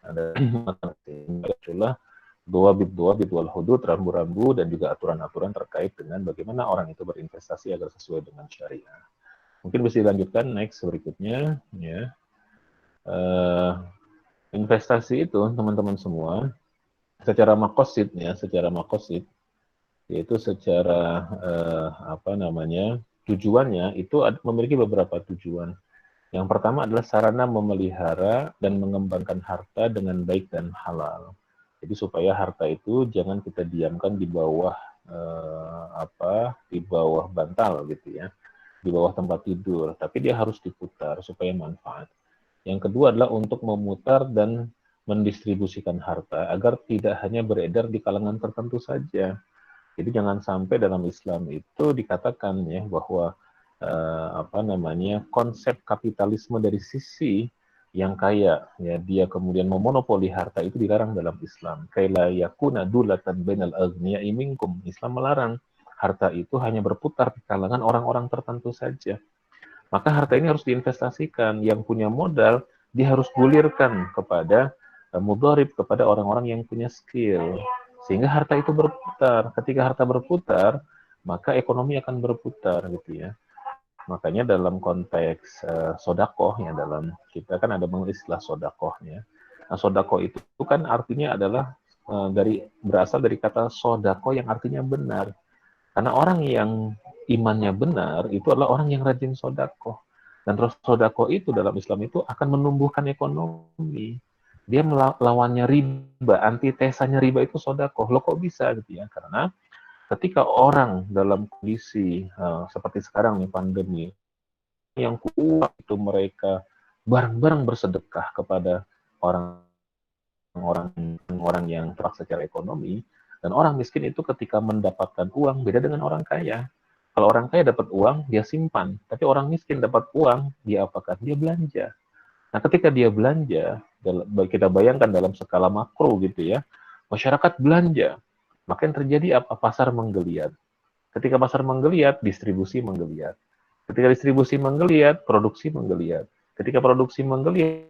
Ada itulah dua-bit wal hudud, rambu-rambu dan juga aturan-aturan terkait dengan bagaimana orang itu berinvestasi agar sesuai dengan syariah. Mungkin bisa dilanjutkan next berikutnya, ya. Investasi itu teman-teman semua secara makosid, ya, secara makosid, yaitu secara tujuannya itu memiliki beberapa tujuan. Yang pertama adalah sarana memelihara dan mengembangkan harta dengan baik dan halal. Jadi supaya harta itu jangan kita diamkan di bawah di bawah bantal gitu ya, di bawah tempat tidur, tapi dia harus diputar supaya manfaat. Yang kedua adalah untuk memutar dan mendistribusikan harta agar tidak hanya beredar di kalangan tertentu saja, Jadi jangan sampai dalam Islam itu dikatakan ya bahwa konsep kapitalisme dari sisi yang kaya ya dia kemudian memonopoli harta itu dilarang dalam Islam. Kaila yakuna dulatan bainal aghniya'i minkum. Islam melarang harta itu hanya berputar di kalangan orang-orang tertentu saja. Maka harta ini harus diinvestasikan. Yang punya modal dia harus gulirkan kepada mudharib, kepada orang-orang yang punya skill. Sehingga harta itu berputar. Ketika harta berputar, maka ekonomi akan berputar gitu ya. Makanya dalam konteks sodakoh ya, dalam kita kan ada istilah sodakohnya. Nah, sodakoh itu kan artinya adalah berasal dari kata sodako yang artinya benar. Karena orang yang imannya benar itu adalah orang yang rajin sodakoh. Dan terus sodakoh itu dalam Islam itu akan menumbuhkan ekonomi. Dia melawannya riba, antitesanya riba itu sodakoh. Loh kok bisa gitu ya? Karena ketika orang dalam kondisi seperti sekarang nih pandemi, yang kuat itu mereka bareng-bareng bersedekah kepada orang yang terpaksa secara ekonomi, dan orang miskin itu ketika mendapatkan uang beda dengan orang kaya. Kalau orang kaya dapat uang, dia simpan. Tapi orang miskin dapat uang, dia apakan? Dia belanja. Nah, ketika dia belanja, kita bayangkan dalam skala makro gitu ya, masyarakat belanja. Maka yang terjadi apa? Pasar menggeliat. Ketika pasar menggeliat, distribusi menggeliat. Ketika distribusi menggeliat, produksi menggeliat. Ketika produksi menggeliat,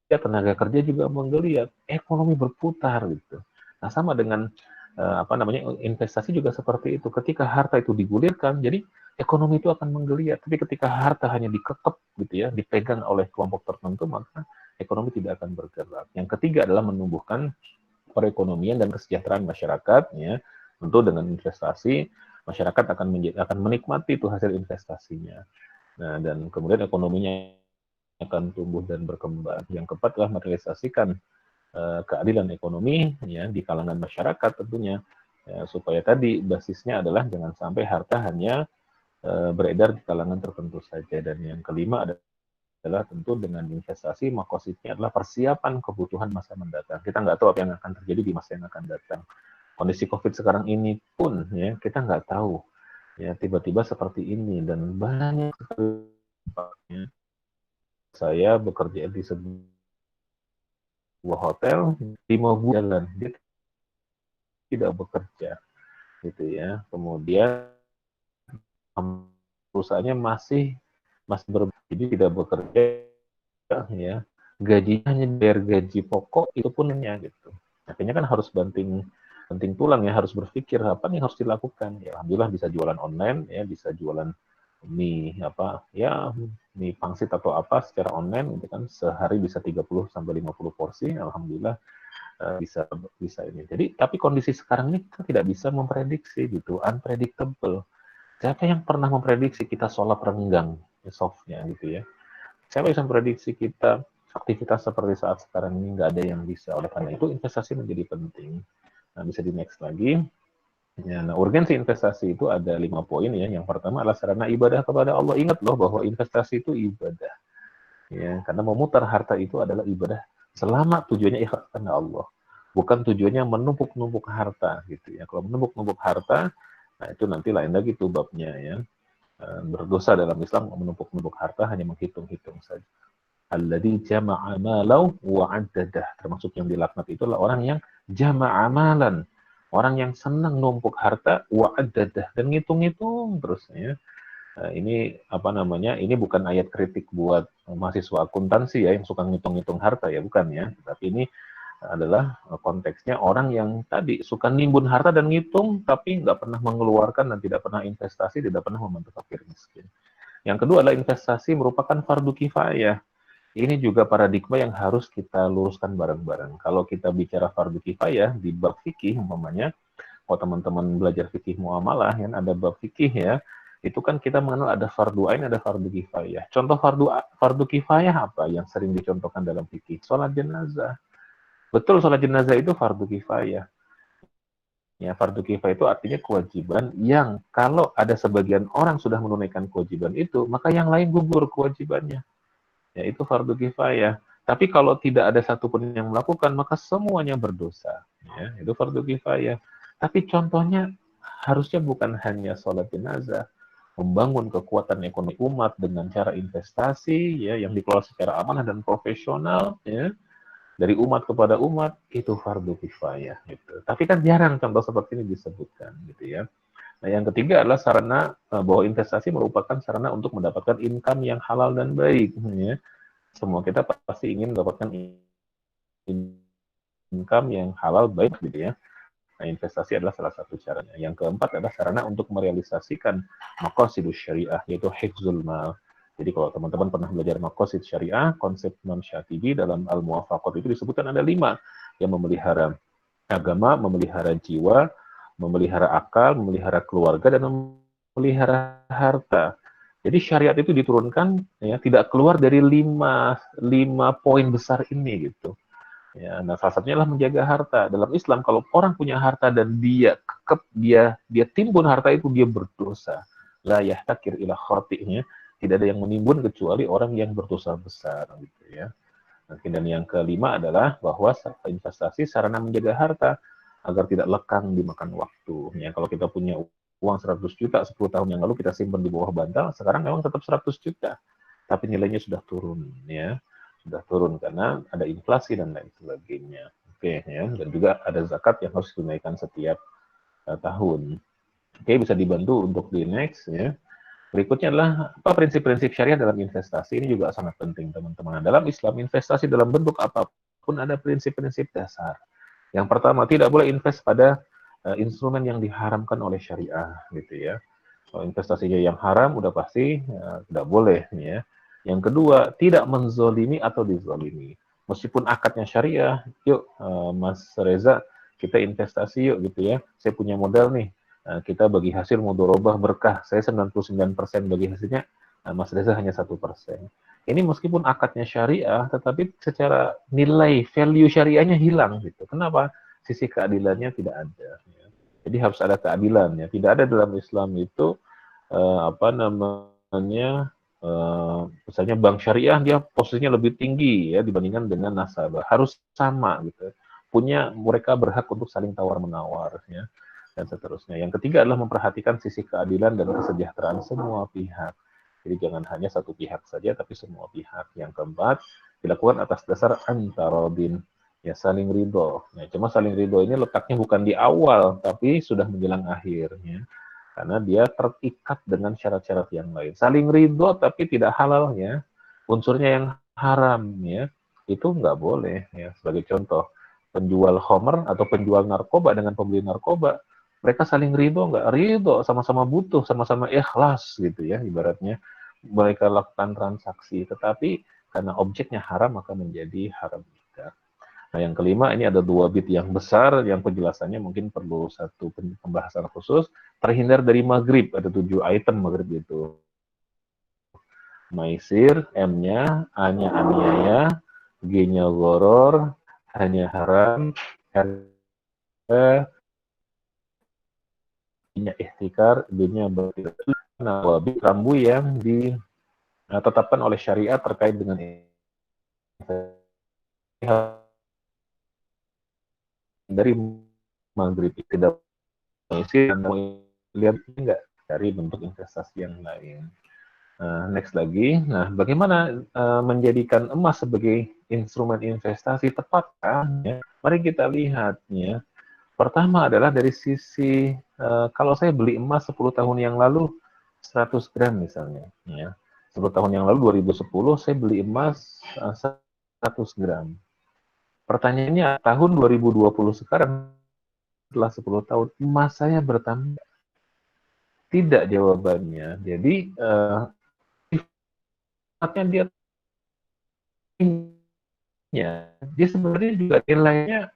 tenaga kerja juga menggeliat. Ekonomi berputar gitu. Nah, sama dengan investasi juga seperti itu. Ketika harta itu digulirkan, jadi ekonomi itu akan menggeliat. Tapi ketika harta hanya dikekep gitu ya, dipegang oleh kelompok tertentu, maka ekonomi tidak akan bergerak. Yang ketiga adalah menumbuhkan perekonomian dan kesejahteraan masyarakat ya. Tentu dengan investasi masyarakat akan menikmati itu hasil investasinya. Nah, dan kemudian ekonominya akan tumbuh dan berkembang. Yang keempat adalah merealisasikan keadilan ekonomi ya di kalangan masyarakat tentunya ya, supaya tadi basisnya adalah jangan sampai harta hanya beredar di kalangan tertentu saja. Dan yang kelima adalah tentu dengan investasi, makositnya adalah persiapan kebutuhan masa mendatang. Kita nggak tahu apa yang akan terjadi di masa yang akan datang. Kondisi COVID sekarang ini pun ya kita nggak tahu ya tiba-tiba seperti ini, dan banyak sekali saya bekerja di sebuah hotel 5 bulan dia tidak bekerja gitu ya. Kemudian perusahaannya masih jadi tidak bekerja ya, gajinya hanya bayar gaji pokok itu pun hanya gitu. Akhirnya kan harus banting tulang ya, harus berpikir apa nih harus dilakukan. Ya alhamdulillah bisa jualan online ya, bisa jualan mie mie pangsit atau apa secara online itu kan sehari bisa 30 sampai 50 porsi, alhamdulillah bisa ini. Jadi tapi kondisi sekarang ini kita tidak bisa memprediksi gitu, unpredictable. Siapa yang pernah memprediksi kita sholat renggang softnya gitu ya? Siapa bisa memprediksi kita aktivitas seperti saat sekarang ini? Nggak ada yang bisa. Oleh karena itu investasi menjadi penting. Nah, bisa di next lagi. Ya, nah, urgensi investasi itu ada 5 poin ya. Yang pertama adalah sarana ibadah kepada Allah. Ingat loh bahwa investasi itu ibadah. Ya, karena memutar harta itu adalah ibadah selama tujuannya ikhlas karena Allah. Bukan tujuannya menumpuk-numpuk harta gitu ya. Kalau menumpuk-numpuk harta, nah itu nanti lain lagi tuh babnya ya. Berdosa dalam Islam menumpuk-numpuk harta hanya menghitung-hitung saja. Alladzi jama'a malau wa 'addadah. Termasuk yang dilaknat itulah orang yang jama'a malan. Orang yang senang numpuk harta wa 'addadah dan ngitung-ngitung terus ya. Ini ini bukan ayat kritik buat mahasiswa akuntansi ya yang suka ngitung-ngitung harta ya, bukan ya. Tapi ini adalah konteksnya orang yang tadi suka nimbun harta dan ngitung tapi nggak pernah mengeluarkan dan tidak pernah investasi, tidak pernah membantu fakir miskin. Yang kedua adalah investasi merupakan fardu kifayah. Ini juga paradigma yang harus kita luruskan bareng-bareng. Kalau kita bicara fardu kifayah di bab fikih umpamanya, kalau teman-teman belajar fikih muamalah yang ada bab fikih ya, itu kan kita mengenal ada fardu ain, ada fardu kifayah. Contoh fardu kifayah apa yang sering dicontohkan dalam fikih? Sholat jenazah. Betul, sholat jenazah itu fardu kifayah. Ya, fardu kifayah itu artinya kewajiban yang kalau ada sebagian orang sudah menunaikan kewajiban itu, maka yang lain gugur kewajibannya. Ya, itu fardu kifayah. Tapi kalau tidak ada satupun yang melakukan, maka semuanya berdosa. Ya, itu fardu kifayah. Tapi contohnya harusnya bukan hanya sholat jenazah, membangun kekuatan ekonomi umat dengan cara investasi ya yang dikelola secara amanah dan profesional ya dari umat kepada umat itu fardu kifayah gitu. Tapi kan jarang contoh seperti ini disebutkan gitu ya. Nah, yang ketiga adalah sarana bahwa investasi merupakan sarana untuk mendapatkan income yang halal dan baik ya. Semua kita pasti ingin mendapatkan income yang halal baik gitu ya. Nah, investasi adalah salah satu caranya. Yang keempat adalah sarana untuk merealisasikan maqasidus syariah, yaitu hifzul mal. Jadi kalau teman-teman pernah belajar maqasid syariah, konsep Imam Syatibi dalam Al-Muwafaqat itu disebutkan ada 5 yang memelihara agama, memelihara jiwa, memelihara akal, memelihara keluarga, dan memelihara harta. Jadi syariat itu diturunkan ya tidak keluar dari 5 poin besar ini gitu. Ya, nah salah satunya adalah menjaga harta. Dalam Islam kalau orang punya harta dan dia kekep dia timbun harta itu dia berdosa. La yahtakir ila khati'nya, tidak ada yang menimbun kecuali orang yang berdosa besar gitu ya. Dan yang kelima adalah bahwa investasi sarana menjaga harta agar tidak lekang dimakan waktu. Ya, kalau kita punya uang 100 juta 10 tahun yang lalu kita simpan di bawah bantal, sekarang memang tetap 100 juta. Tapi nilainya sudah turun ya. Sudah turun karena ada inflasi dan lain sebagainya. Oke ya, dan juga ada zakat yang harus ditunaikan setiap tahun. Oke, bisa dibantu untuk di next ya. Berikutnya adalah apa prinsip-prinsip syariah dalam investasi. Ini juga sangat penting teman-teman. Dalam Islam investasi dalam bentuk apapun ada prinsip-prinsip dasar. Yang pertama, tidak boleh invest pada instrumen yang diharamkan oleh syariah gitu ya. Kalau investasinya yang haram udah pasti tidak boleh ya. Yang kedua, tidak menzolimi atau dizolimi. Meskipun akadnya syariah, yuk Mas Reza, kita investasi yuk gitu ya. Saya punya modal nih, kita bagi hasil mudharabah berkah. Saya 99% bagi hasilnya, Mas Reza hanya 1%. Ini meskipun akadnya syariah, tetapi secara nilai, value syariahnya hilang gitu. Kenapa? Sisi keadilannya tidak ada. Ya. Jadi harus ada keadilan ya. Tidak ada dalam Islam itu apa namanya misalnya bank syariah dia posisinya lebih tinggi ya dibandingkan dengan nasabah, harus sama gitu, punya mereka berhak untuk saling tawar menawar ya dan seterusnya. Yang ketiga adalah memperhatikan sisi keadilan dan kesejahteraan semua pihak, jadi jangan hanya satu pihak saja tapi semua pihak. Yang keempat, dilakukan atas dasar antarodin ya, saling ridho ya. Cuma saling ridho ini letaknya bukan di awal tapi sudah menjelang akhirnya, karena dia terikat dengan syarat-syarat yang lain. Saling ridho tapi tidak halal ya, unsurnya yang haram ya, itu nggak boleh ya. Sebagai contoh, penjual homer atau penjual narkoba dengan pembeli narkoba, mereka saling ridho nggak? Ridho, sama-sama butuh, sama-sama ikhlas gitu ya, ibaratnya mereka lakukan transaksi, tetapi karena objeknya haram maka menjadi haram juga. Nah, yang kelima, ini ada 2 bit yang besar, yang penjelasannya mungkin perlu satu pembahasan khusus. Terhindar dari maghrib, ada 7 item maghrib itu. Maisir, M-nya, A-nya aniaya, G-nya goror, H-nya haram, R-nya I-nya ihtikar, B-nya bertidak. Nah, 2 bit rambu yang ditetapkan oleh syariat terkait dengan dari maghrib, tidak isi dan mau lihat enggak dari bentuk investasi yang lain. Next lagi, nah bagaimana menjadikan emas sebagai instrumen investasi tepat kan? Ya? Mari kita lihat ya. Pertama adalah dari sisi kalau saya beli emas 10 tahun yang lalu 100 gram misalnya, ya. 10 tahun yang lalu 2010 saya beli emas 100 gram. Pertanyaannya tahun 2020 sekarang setelah 10 tahun emas saya bertambah? Tidak jawabannya. Jadi sifatnya dia sebenarnya juga nilainya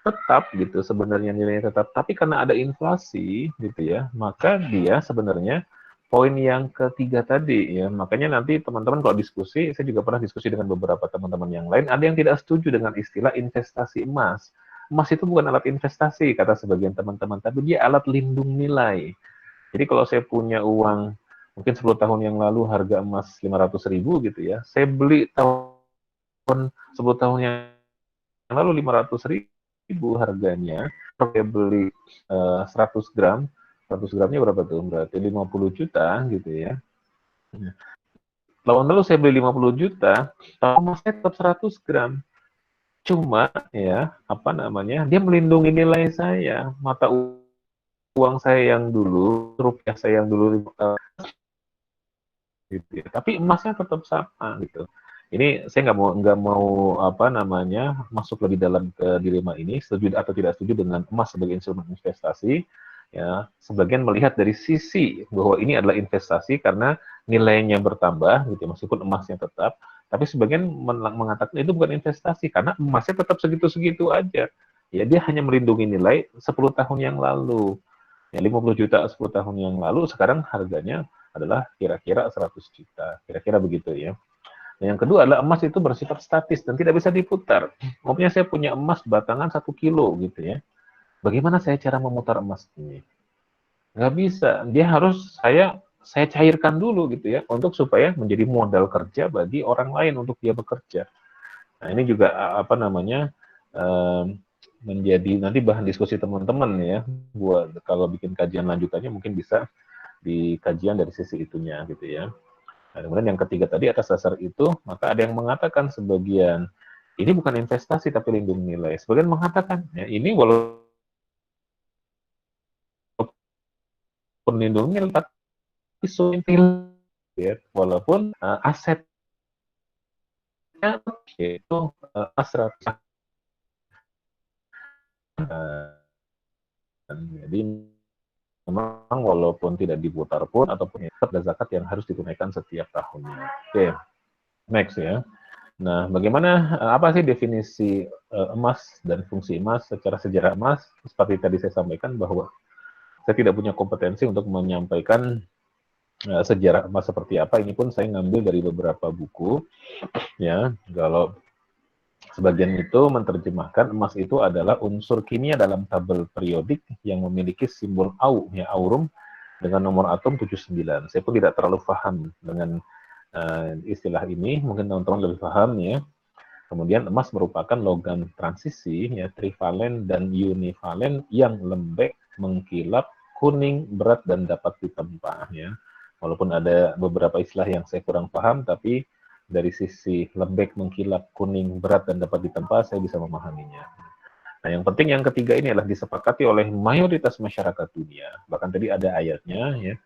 tetap gitu, sebenarnya nilainya tetap. Tapi karena ada inflasi gitu ya, maka dia sebenarnya poin yang ketiga tadi ya. Makanya nanti teman-teman kalau diskusi, saya juga pernah diskusi dengan beberapa teman-teman yang lain, ada yang tidak setuju dengan istilah investasi emas. Emas itu bukan alat investasi, kata sebagian teman-teman, tapi dia alat lindung nilai. Jadi kalau saya punya uang, mungkin 10 tahun yang lalu harga emas 500.000 gitu ya, saya beli tahun 10 tahun yang lalu 500.000, harganya, kalau beli 100 gram, 100 gramnya berapa tuh? Berarti 50 juta gitu ya. Lalu saya beli 50 juta, tapi emasnya tetap 100 gram. Cuma ya, apa namanya, dia melindungi nilai saya, mata uang saya yang dulu, rupiah saya yang dulu, gitu ya. Tapi emasnya tetap sama gitu. Ini saya nggak mau apa namanya masuk lebih dalam ke dilema ini, setuju atau tidak setuju dengan emas sebagai instrumen investasi. Ya, sebagian melihat dari sisi bahwa ini adalah investasi karena nilainya bertambah, gitu, meskipun emasnya tetap. Tapi sebagian mengatakan itu bukan investasi karena emasnya tetap segitu-segitu aja. Ya, dia hanya melindungi nilai 10 tahun yang lalu. Ya, 50 juta 10 tahun yang lalu, sekarang harganya adalah kira-kira 100 juta. Kira-kira begitu ya. Nah, yang kedua adalah emas itu bersifat statis dan tidak bisa diputar. Maksudnya saya punya emas batangan 1 kilo gitu ya. Bagaimana saya cara memutar emas ini? Nggak bisa. Dia harus saya cairkan dulu gitu ya, untuk supaya menjadi modal kerja bagi orang lain untuk dia bekerja. Nah, ini juga apa namanya menjadi nanti bahan diskusi teman-teman ya. Buat kalau bikin kajian lanjutannya mungkin bisa di kajian dari sisi itunya gitu ya. Nah, kemudian yang ketiga tadi atas dasar itu, maka ada yang mengatakan sebagian, ini bukan investasi tapi lindung nilai. Sebagian mengatakan, ya ini walaupun lindung nilai, tapi nilai, ya, walaupun asetnya itu asrat. Jadi memang walaupun tidak diputar pun ataupun tetap ada zakat yang harus ditunaikan setiap tahunnya. Oke, next ya. Nah, bagaimana apa sih definisi emas dan fungsi emas secara sejarah emas? Seperti tadi saya sampaikan bahwa saya tidak punya kompetensi untuk menyampaikan sejarah emas seperti apa. Ini pun saya ngambil dari beberapa buku, ya. Kalau sebagian itu menerjemahkan emas itu adalah unsur kimia dalam tabel periodik yang memiliki simbol Au, ya, aurum, dengan nomor atom 79. Saya pun tidak terlalu paham dengan istilah ini, mungkin teman-teman lebih paham ya. Kemudian emas merupakan logam transisi, ya, trivalen dan univalen yang lembek, mengkilap, kuning, berat, dan dapat ditempa. Ya. Walaupun ada beberapa istilah yang saya kurang paham, tapi dari sisi lembek, mengkilap, kuning, berat, dan dapat ditempa, saya bisa memahaminya. Nah, yang penting yang ketiga ini adalah disepakati oleh mayoritas masyarakat dunia. Bahkan tadi ada ayatnya,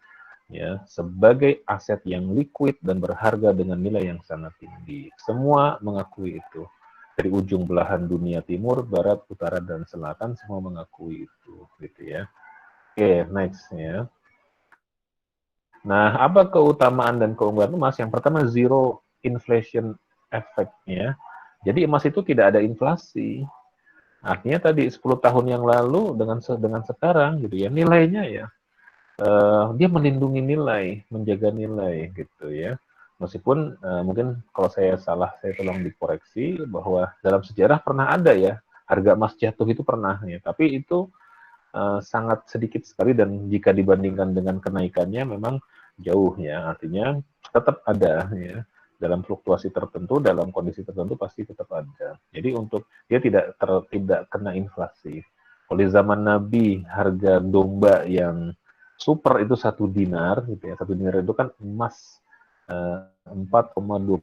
ya, sebagai aset yang liquid dan berharga dengan nilai yang sangat tinggi. Semua mengakui itu. Dari ujung belahan dunia timur, barat, utara, dan selatan, semua mengakui itu, gitu ya. Oke, next ya. Nah, apa keutamaan dan keunggulan emas? Yang pertama, zero inflation effect-nya. Jadi emas itu tidak ada inflasi. Artinya tadi 10 tahun yang lalu dengan sekarang gitu ya, nilainya ya dia melindungi nilai, menjaga nilai gitu ya. Meskipun mungkin kalau saya salah, saya tolong dikoreksi bahwa dalam sejarah pernah ada ya harga emas jatuh itu pernah ya, tapi itu sangat sedikit sekali dan jika dibandingkan dengan kenaikannya memang jauh ya. Artinya tetap ada ya. Dalam fluktuasi tertentu, dalam kondisi tertentu pasti tetap ada. Jadi untuk dia tidak kena inflasi. Kalau di zaman Nabi harga domba yang super itu 1 dinar gitu ya. 1 dinar itu kan emas 4,25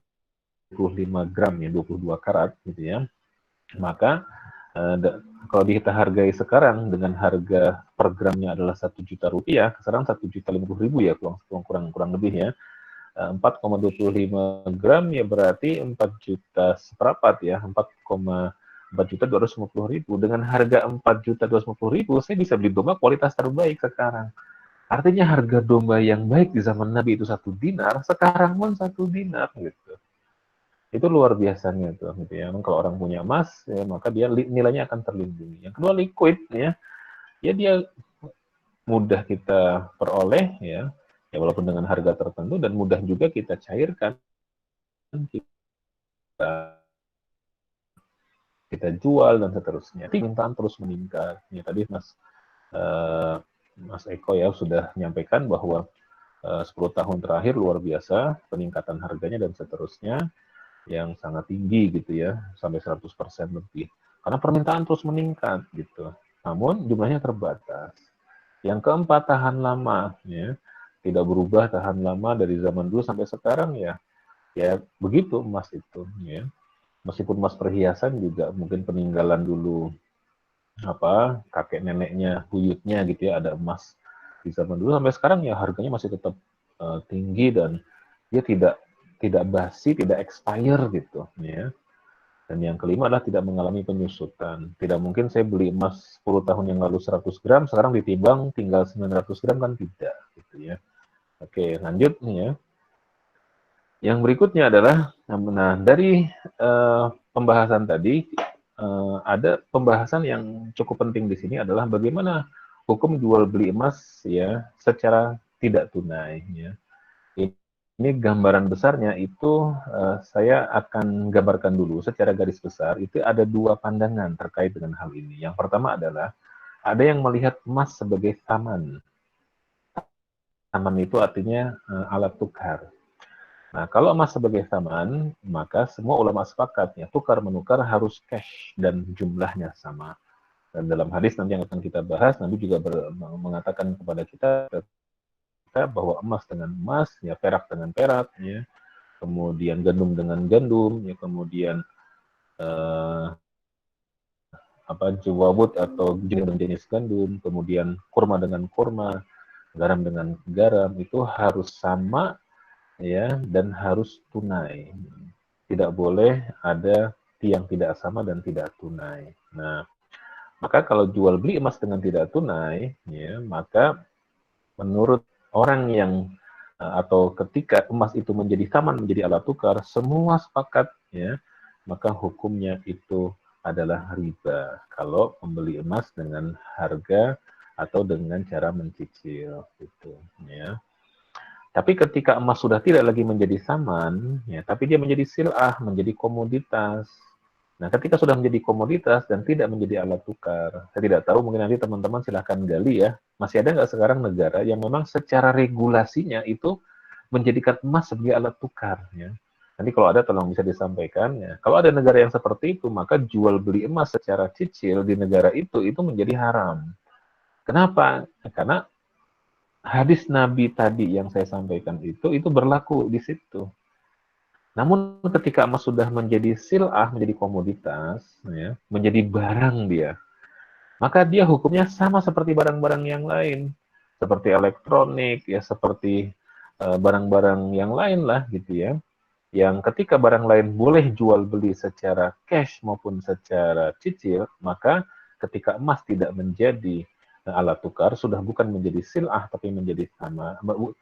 gram ya, 22 karat gitu ya. Maka kalau kita hargai sekarang dengan harga per gramnya adalah 1 juta rupiah, sekarang 1.050.000 ya, kurang lebih ya. 4,25 gram ya berarti 4 juta seperempat ya, 4,250.000. Dengan harga 4.250.000 saya bisa beli domba kualitas terbaik sekarang. Artinya harga domba yang baik di zaman Nabi itu 1 dinar, sekarang pun 1 dinar gitu. Itu luar biasanya tuh gitu ya. Kalau orang punya emas ya, maka dia nilainya akan terlindungi. Yang kedua liquid ya. Ya dia mudah kita peroleh ya. Ya walaupun dengan harga tertentu dan mudah juga kita cairkan. Kita jual dan seterusnya. Permintaan terus meningkat. Ya tadi Mas Eko ya sudah menyampaikan bahwa 10 tahun terakhir luar biasa peningkatan harganya dan seterusnya yang sangat tinggi gitu ya, sampai 100% lebih. karena permintaan terus meningkat gitu. Namun jumlahnya terbatas. Yang keempat, tahan lama, ya, tidak berubah, tahan lama dari zaman dulu sampai sekarang, ya begitu emas itu, ya. Meskipun emas perhiasan juga mungkin peninggalan dulu apa kakek neneknya, buyutnya gitu ya, ada emas di zaman dulu sampai sekarang ya harganya masih tetap tinggi dan dia tidak basi, tidak expire gitu, ya. Dan yang kelima adalah tidak mengalami penyusutan. Tidak mungkin saya beli emas 10 tahun yang lalu 100 gram, sekarang ditimbang tinggal 900 gram, kan tidak gitu ya. Oke, lanjut nih ya. Yang berikutnya adalah, nah dari pembahasan tadi, ada pembahasan yang cukup penting di sini adalah bagaimana hukum jual beli emas ya secara tidak tunai. Ya. Ini gambaran besarnya itu saya akan gambarkan dulu secara garis besar. Itu ada dua pandangan terkait dengan hal ini. Yang pertama adalah ada yang melihat emas sebagai taman. Taman itu artinya alat tukar. Nah, kalau emas sebagai taman, maka semua ulama sepakat ya, tukar menukar harus cash dan jumlahnya sama. Dan dalam hadis nanti yang akan kita bahas, Nabi juga mengatakan kepada kita bahwa emas dengan emas, ya perak dengan perak, ya, kemudian gandum dengan gandum, ya kemudian eh, jawabut atau jenis dengan jenis gandum, kemudian kurma dengan kurma, garam dengan garam, itu harus sama ya dan harus tunai. Tidak boleh ada yang tidak sama dan tidak tunai. Nah, maka kalau jual beli emas dengan tidak tunai, ya, maka menurut orang yang atau ketika emas itu menjadi taman, menjadi alat tukar, semua sepakat, ya, maka hukumnya itu adalah riba. Kalau membeli emas dengan harga atau dengan cara mencicil, gitu, ya. Tapi ketika emas sudah tidak lagi menjadi saman, ya, tapi dia menjadi sil'ah, menjadi komoditas. Nah, ketika sudah menjadi komoditas dan tidak menjadi alat tukar, saya tidak tahu, mungkin nanti teman-teman silahkan gali ya, masih ada nggak sekarang negara yang memang secara regulasinya itu menjadikan emas sebagai alat tukar, ya. Nanti kalau ada tolong bisa disampaikan, ya. Kalau ada negara yang seperti itu, maka jual beli emas secara cicil di negara itu menjadi haram. Kenapa? Karena hadis Nabi tadi yang saya sampaikan itu berlaku di situ. Namun ketika emas sudah menjadi sil'ah, menjadi komoditas, ya, menjadi barang dia, maka dia hukumnya sama seperti barang-barang yang lain, seperti elektronik, ya, seperti barang-barang yang lain lah, gitu ya. Yang ketika barang lain boleh jual beli secara cash maupun secara cicil, maka ketika emas tidak menjadi alat tukar, sudah bukan menjadi sil'ah tapi menjadi sama,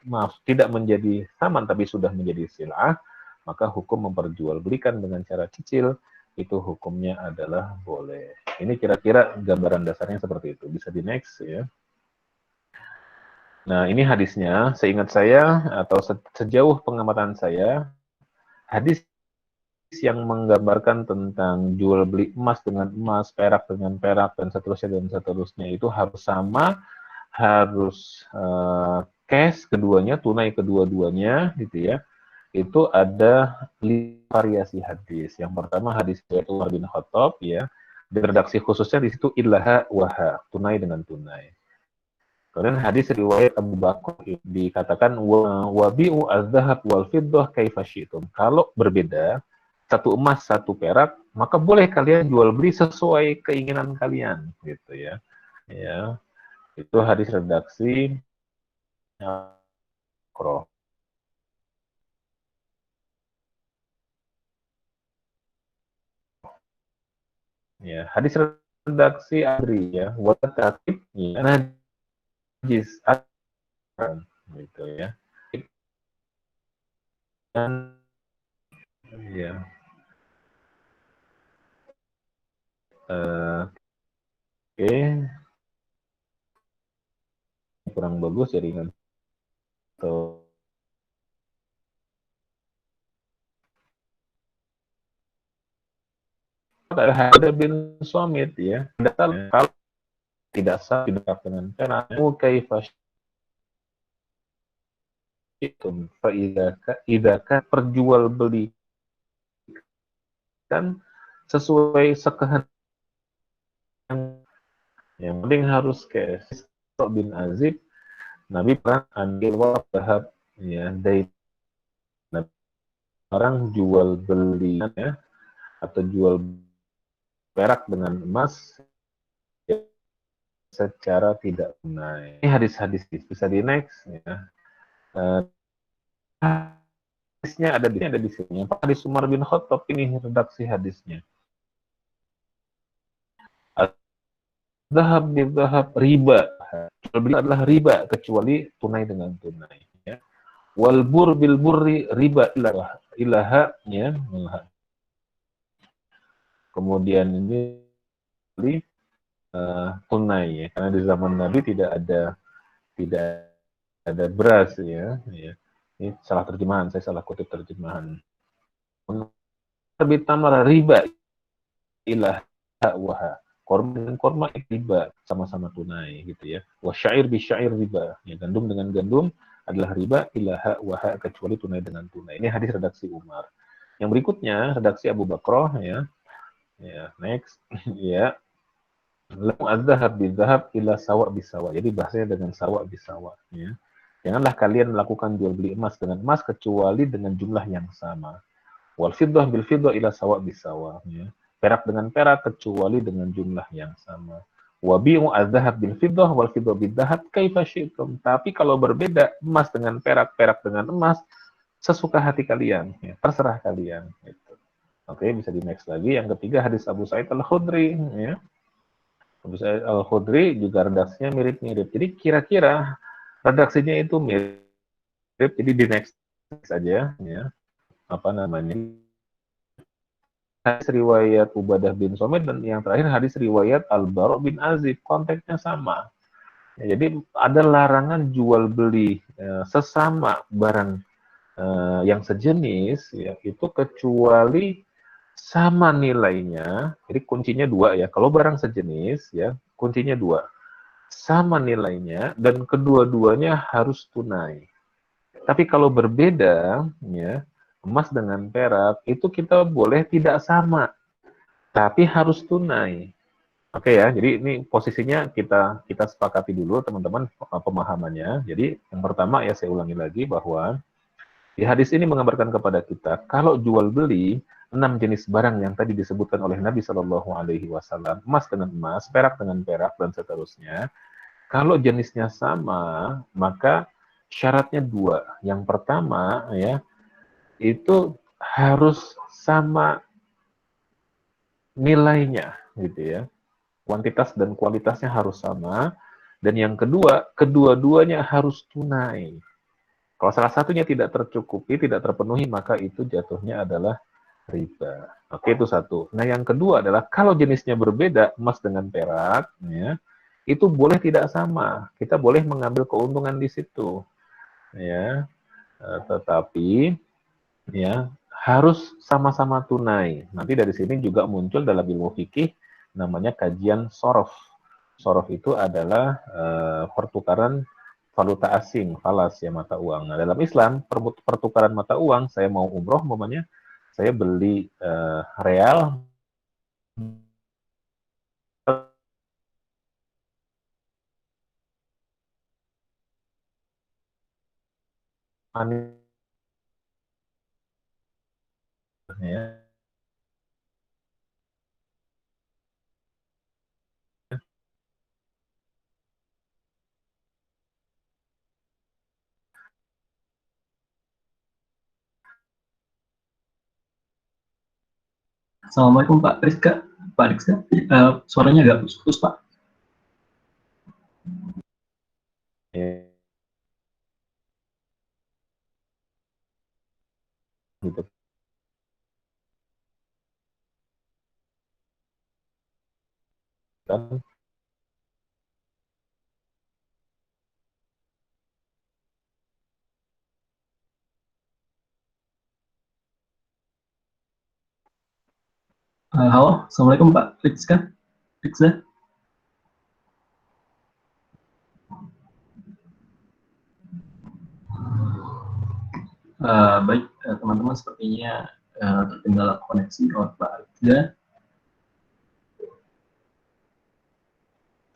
maaf, tidak menjadi saman tapi sudah menjadi sil'ah, maka hukum memperjualbelikan dengan cara cicil itu hukumnya adalah boleh. Ini kira-kira gambaran dasarnya seperti itu. Bisa di next ya. Nah, ini hadisnya. Seingat saya atau sejauh pengamatan saya, hadis yang menggambarkan tentang jual beli emas dengan emas, perak dengan perak, dan seterusnya itu harus sama, harus cash keduanya, tunai kedua-duanya, gitu ya. Itu ada 5 variasi hadis. Yang pertama hadis riwayat Umar bin Khattab, ya. Di redaksi khususnya di situ illaha waha, tunai dengan tunai. Kemudian hadis riwayat Abu Bakar dikatakan wabi'u az-zahab wal fiddah kaifa syi'tum. Kalau berbeda, satu emas, satu perak, maka boleh kalian jual beli sesuai keinginan kalian, gitu ya. Ya, itu hadis redaksi Al-Qur'an. Ya, hadis redaksi Adri ya, wa tatib ya, najis gitu ya. Dan ya, oke, kurang bagus jaringan atau ada bin Somit ya, kalau tidak sah tidak dengan perak, kaifa itu idaka perjual beli kan sesuai sekehendak Yang penting harus kayak Sa'd bin Azib, Nabi pernah ambil wahab ya dari orang jual beli ya, atau jual perak dengan emas ya, secara tidak tunai. Ini hadis-hadis bisa di next ya. Hadisnya ada di sini. Hadis Umar bin Khattab ini redaksi hadisnya. Zahab bil zahab riba. Jual beli adalah riba kecuali tunai dengan tunai. Ya. Wal bur bil burri riba ilaha ya. Kemudian ini tunai ya. Karena di zaman Nabi tidak ada beras ya. Ini salah terjemahan, saya salah kutip terjemahan. Terbit tamar riba ilaha waha. Korma dengan korma riba sama-sama tunai gitu ya. Wa syair bi syair riba. Ya, gandum dengan gandum adalah riba ilaha waha kecuali tunai dengan tunai. Ini hadis redaksi Umar. Yang berikutnya redaksi Abu Bakrah ya. Ya, next ya. Lam azhab bi zahab ila sawa bi sawa. Jadi bahasanya dengan sawa bi sawa ya. Janganlah kalian melakukan jual beli emas dengan emas kecuali dengan jumlah yang sama. Wal fiddah bil fiddah ila sawa bi sawa ya. Perak dengan perak kecuali dengan jumlah yang sama. Wabi'u az-zahab bil fiddah wal fiddah bid dhahab kaifa syi'tum. Tapi kalau berbeda emas dengan perak, perak dengan emas, sesuka hati kalian, ya, terserah kalian gitu. Oke, bisa di next lagi. Yang ketiga hadis Abu Sa'id Al-Khudri ya. Abu Sa'id Al-Khudri juga redaksinya mirip-mirip. Jadi kira-kira redaksinya itu mirip. Jadi di next saja ya. Apa namanya? Hadis riwayat Ubadah bin Somit dan yang terakhir hadis riwayat Al-Bara' bin Azib, konteksnya sama. Ya, jadi ada larangan jual beli sesama barang yang sejenis ya, itu kecuali sama nilainya. Jadi kuncinya dua ya. Kalau barang sejenis ya, kuncinya dua. Sama nilainya dan kedua-duanya harus tunai. Tapi kalau berbeda ya, emas dengan perak itu kita boleh tidak sama, tapi harus tunai. Oke ya, jadi ini posisinya kita sepakati dulu teman-teman pemahamannya. Jadi yang pertama ya saya ulangi lagi bahwa di hadis ini menggambarkan kepada kita kalau jual beli 6 jenis barang yang tadi disebutkan oleh Nabi Shallallahu Alaihi Wasallam, emas dengan emas, perak dengan perak dan seterusnya. Kalau jenisnya sama, maka syaratnya dua. Yang pertama ya, itu harus sama nilainya gitu ya. Kuantitas dan kualitasnya harus sama. Dan yang kedua, kedua-duanya harus tunai. Kalau salah satunya tidak tercukupi, tidak terpenuhi, maka itu jatuhnya adalah riba. Oke, itu satu. Nah, yang kedua adalah kalau jenisnya berbeda, emas dengan perak, ya, itu boleh tidak sama. Kita boleh mengambil keuntungan di situ. Ya, tetapi ya harus sama-sama tunai. Nanti dari sini juga muncul dalam ilmu fikih namanya kajian sorof. Sorof itu adalah pertukaran valuta asing, falas ya, mata uang. Nah, dalam Islam pertukaran mata uang, saya mau umroh umpamanya, saya beli real ya. Assalamualaikum Pak Rizka. Pak Rizka, suaranya agak putus Pak. Ya. Gitu. Kan? Halo, Assalamualaikum Pak Rizka. Rizka. Baik, teman-teman sepertinya terkendala koneksi oleh Pak Rizka.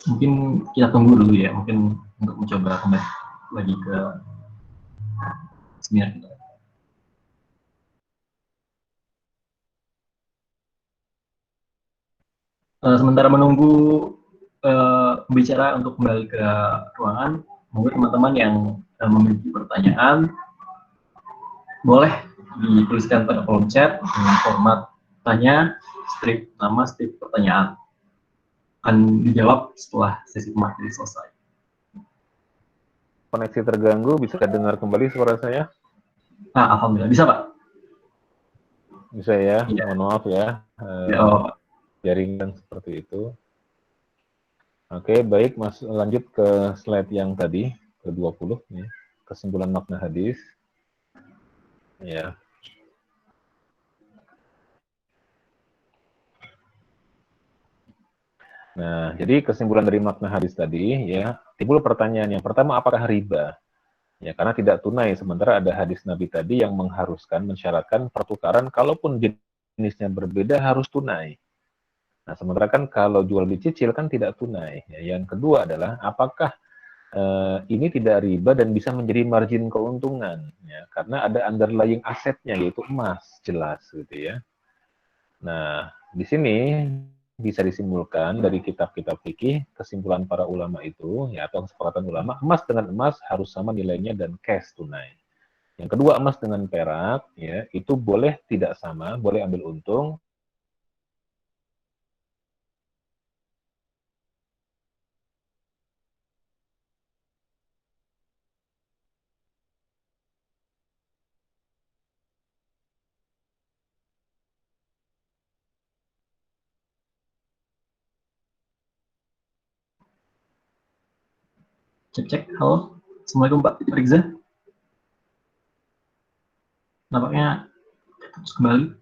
Mungkin kita tunggu dulu ya, mungkin untuk mencoba kembali lagi ke seminar kita. Sementara menunggu pembicara untuk kembali ke ruangan, mungkin teman-teman yang memiliki pertanyaan boleh dituliskan pada kolom chat dengan format tanya, strip nama, strip pertanyaan. Akan dijawab setelah sesi materi selesai. Koneksi terganggu, bisa dengar kembali suara saya? Alhamdulillah, bisa Pak? Bisa ya, Iya. mohon maaf ya. Jaringan seperti itu. Oke, baik, Mas, lanjut ke slide yang tadi, ke 20, nih, kesimpulan makna hadis. Ya. Nah, jadi kesimpulan dari makna hadis tadi, ya, timbul pertanyaan yang pertama, apakah riba? Ya, karena tidak tunai, sementara ada hadis Nabi tadi yang mengharuskan, mensyaratkan pertukaran, kalaupun jenisnya berbeda harus tunai. Nah, sementara kan kalau jual dicicil kan tidak tunai. Ya, yang kedua adalah, apakah ini tidak riba dan bisa menjadi margin keuntungan? Ya, karena ada underlying asetnya, yaitu emas, jelas, gitu ya. Nah, di sini bisa disimpulkan dari kitab-kitab fikih, kesimpulan para ulama itu, ya, atau kesepakatan ulama, emas dengan emas harus sama nilainya dan cash tunai. Yang kedua, emas dengan perak, ya, itu boleh tidak sama, boleh ambil untung. Cek, halo. Assalamualaikum Pak Rizza. Nampaknya terus kembali.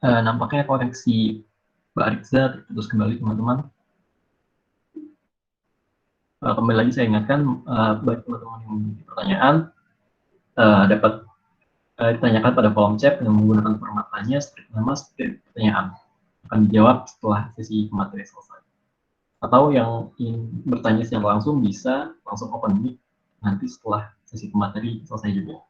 Nampaknya koneksi Mbak Rizza terputus kembali, teman-teman. Kembali lagi saya ingatkan, bagi teman-teman yang memiliki pertanyaan, dapat ditanyakan pada kolom chat dengan menggunakan format tanya, strip nama, strip pertanyaan. Akan dijawab setelah sesi materi selesai. Atau yang ingin bertanya secara langsung bisa langsung open mic nanti setelah sesi materi selesai juga.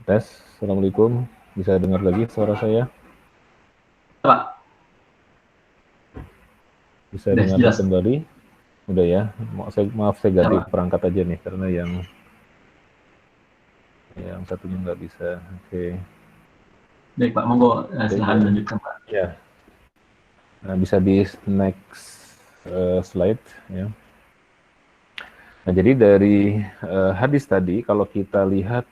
Tes, Assalamualaikum. Bisa dengar lagi suara saya? Pak, Bisa udah dengar jelas. kembali? Udah ya, maaf saya ganti Ya, Pak. perangkat aja nih, karena yang Yang satunya nggak bisa. Oke. Baik Pak, monggo silahkan lanjutkan Pak. Ya. Nah, bisa di next slide ya. Nah, jadi dari hadis tadi kalau kita lihat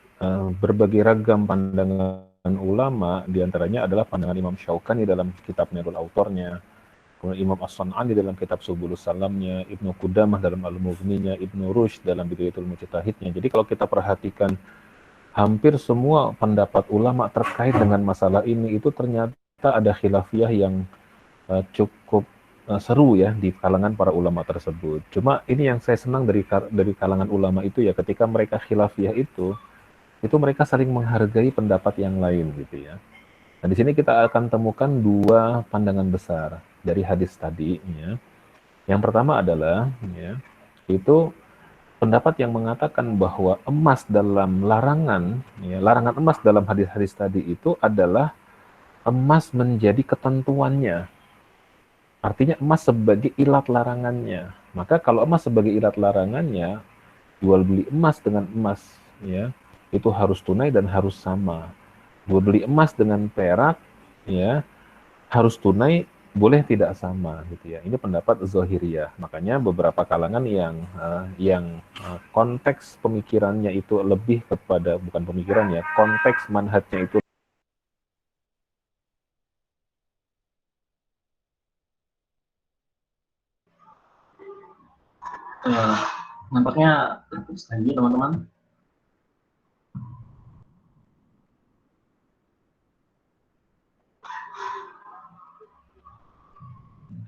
berbagai ragam pandangan ulama, diantaranya adalah pandangan Imam Syaukani dalam kitab Nailul Autornya, kemudian Imam As-San'ani dalam kitab Subulus Salamnya, Ibnu Qudamah dalam Al-Mughninya, Ibnu Rushd dalam Bidayatul Mujtahidnya. Jadi kalau kita perhatikan hampir semua pendapat ulama terkait dengan masalah ini itu ternyata ada khilafiyah yang cukup seru ya di kalangan para ulama tersebut. Cuma ini yang saya senang dari kalangan ulama itu ya, ketika mereka khilafiyah itu mereka saling menghargai pendapat yang lain gitu ya. Nah, di sini kita akan temukan dua pandangan besar dari hadis tadi ya. Yang pertama adalah ya, itu pendapat yang mengatakan bahwa emas dalam larangan ya, larangan emas dalam hadis-hadis tadi itu adalah emas menjadi ketentuannya. Artinya emas sebagai ilat larangannya. Maka kalau emas sebagai ilat larangannya, jual beli emas dengan emas ya, itu harus tunai dan harus sama. Jual beli emas dengan perak ya, harus tunai, boleh tidak sama gitu ya. Ini pendapat Zahiriyah. Makanya beberapa kalangan yang konteks pemikirannya itu lebih kepada, bukan pemikirannya, konteks manhajnya itu Nampaknya terputus lagi teman-teman.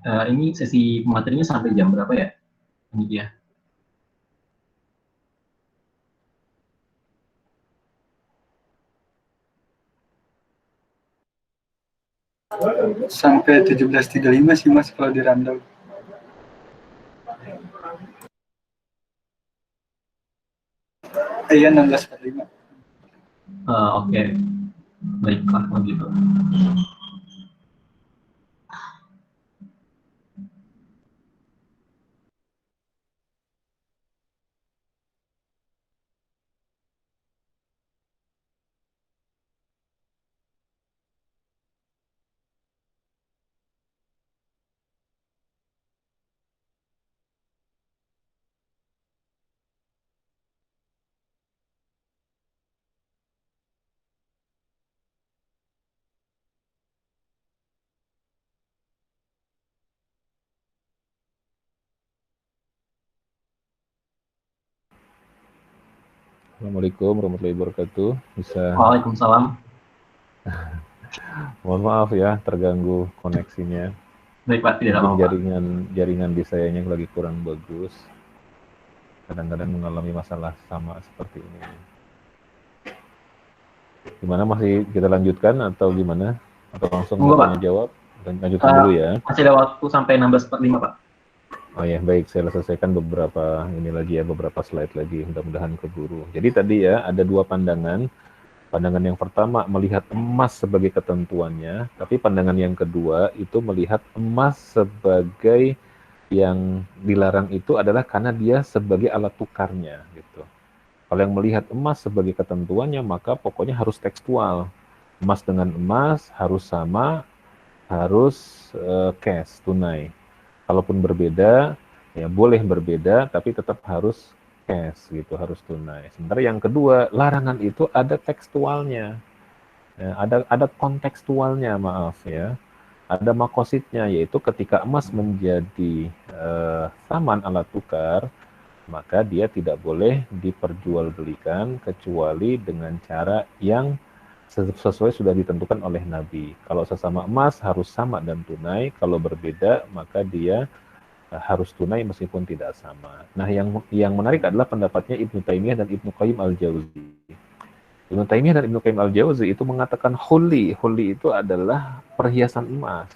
Ini sesi materinya sampai jam berapa ya? Ini dia. Sampai 17.35 sih Mas kalau di rundown. Iya 16.45. Oke. Baiklah begitu. Assalamualaikum warahmatullahi wabarakatuh. Bisa. Waalaikumsalam. Mohon maaf ya, terganggu koneksinya. Baik Pak, tidak apa-apa. Jaringan di sayanya lagi kurang bagus. Kadang-kadang mengalami masalah sama seperti ini. Gimana, masih kita lanjutkan atau gimana? Atau langsung tanya jawab? Dan lanjutkan dulu ya. Masih ada waktu sampai 16.45 Pak. Oh ya, baik, saya selesaikan beberapa slide lagi, mudah-mudahan keburu. Jadi tadi ya, ada dua pandangan. Pandangan yang pertama melihat emas sebagai ketentuannya, tapi pandangan yang kedua itu melihat emas sebagai yang dilarang itu adalah karena dia sebagai alat tukarnya gitu. Kalau yang melihat emas sebagai ketentuannya, maka pokoknya harus tekstual. Emas dengan emas harus sama, harus cash, tunai. Kalaupun berbeda, ya boleh berbeda, tapi tetap harus cash gitu, harus tunai. Sementara yang kedua, larangan itu ada tekstualnya, ya, ada kontekstualnya, maaf ya, ada makositnya, yaitu ketika emas menjadi saman alat tukar, maka dia tidak boleh diperjualbelikan kecuali dengan cara yang sesuai sudah ditentukan oleh Nabi. Kalau sesama emas harus sama dan tunai, kalau berbeda maka dia harus tunai meskipun tidak sama. Nah, yang menarik adalah pendapatnya Ibnu Taimiyah dan Ibnu Qayyim al-Jauzi. Ibnu Taimiyah dan Ibnu Qayyim al-Jauzi itu mengatakan huli itu adalah perhiasan emas.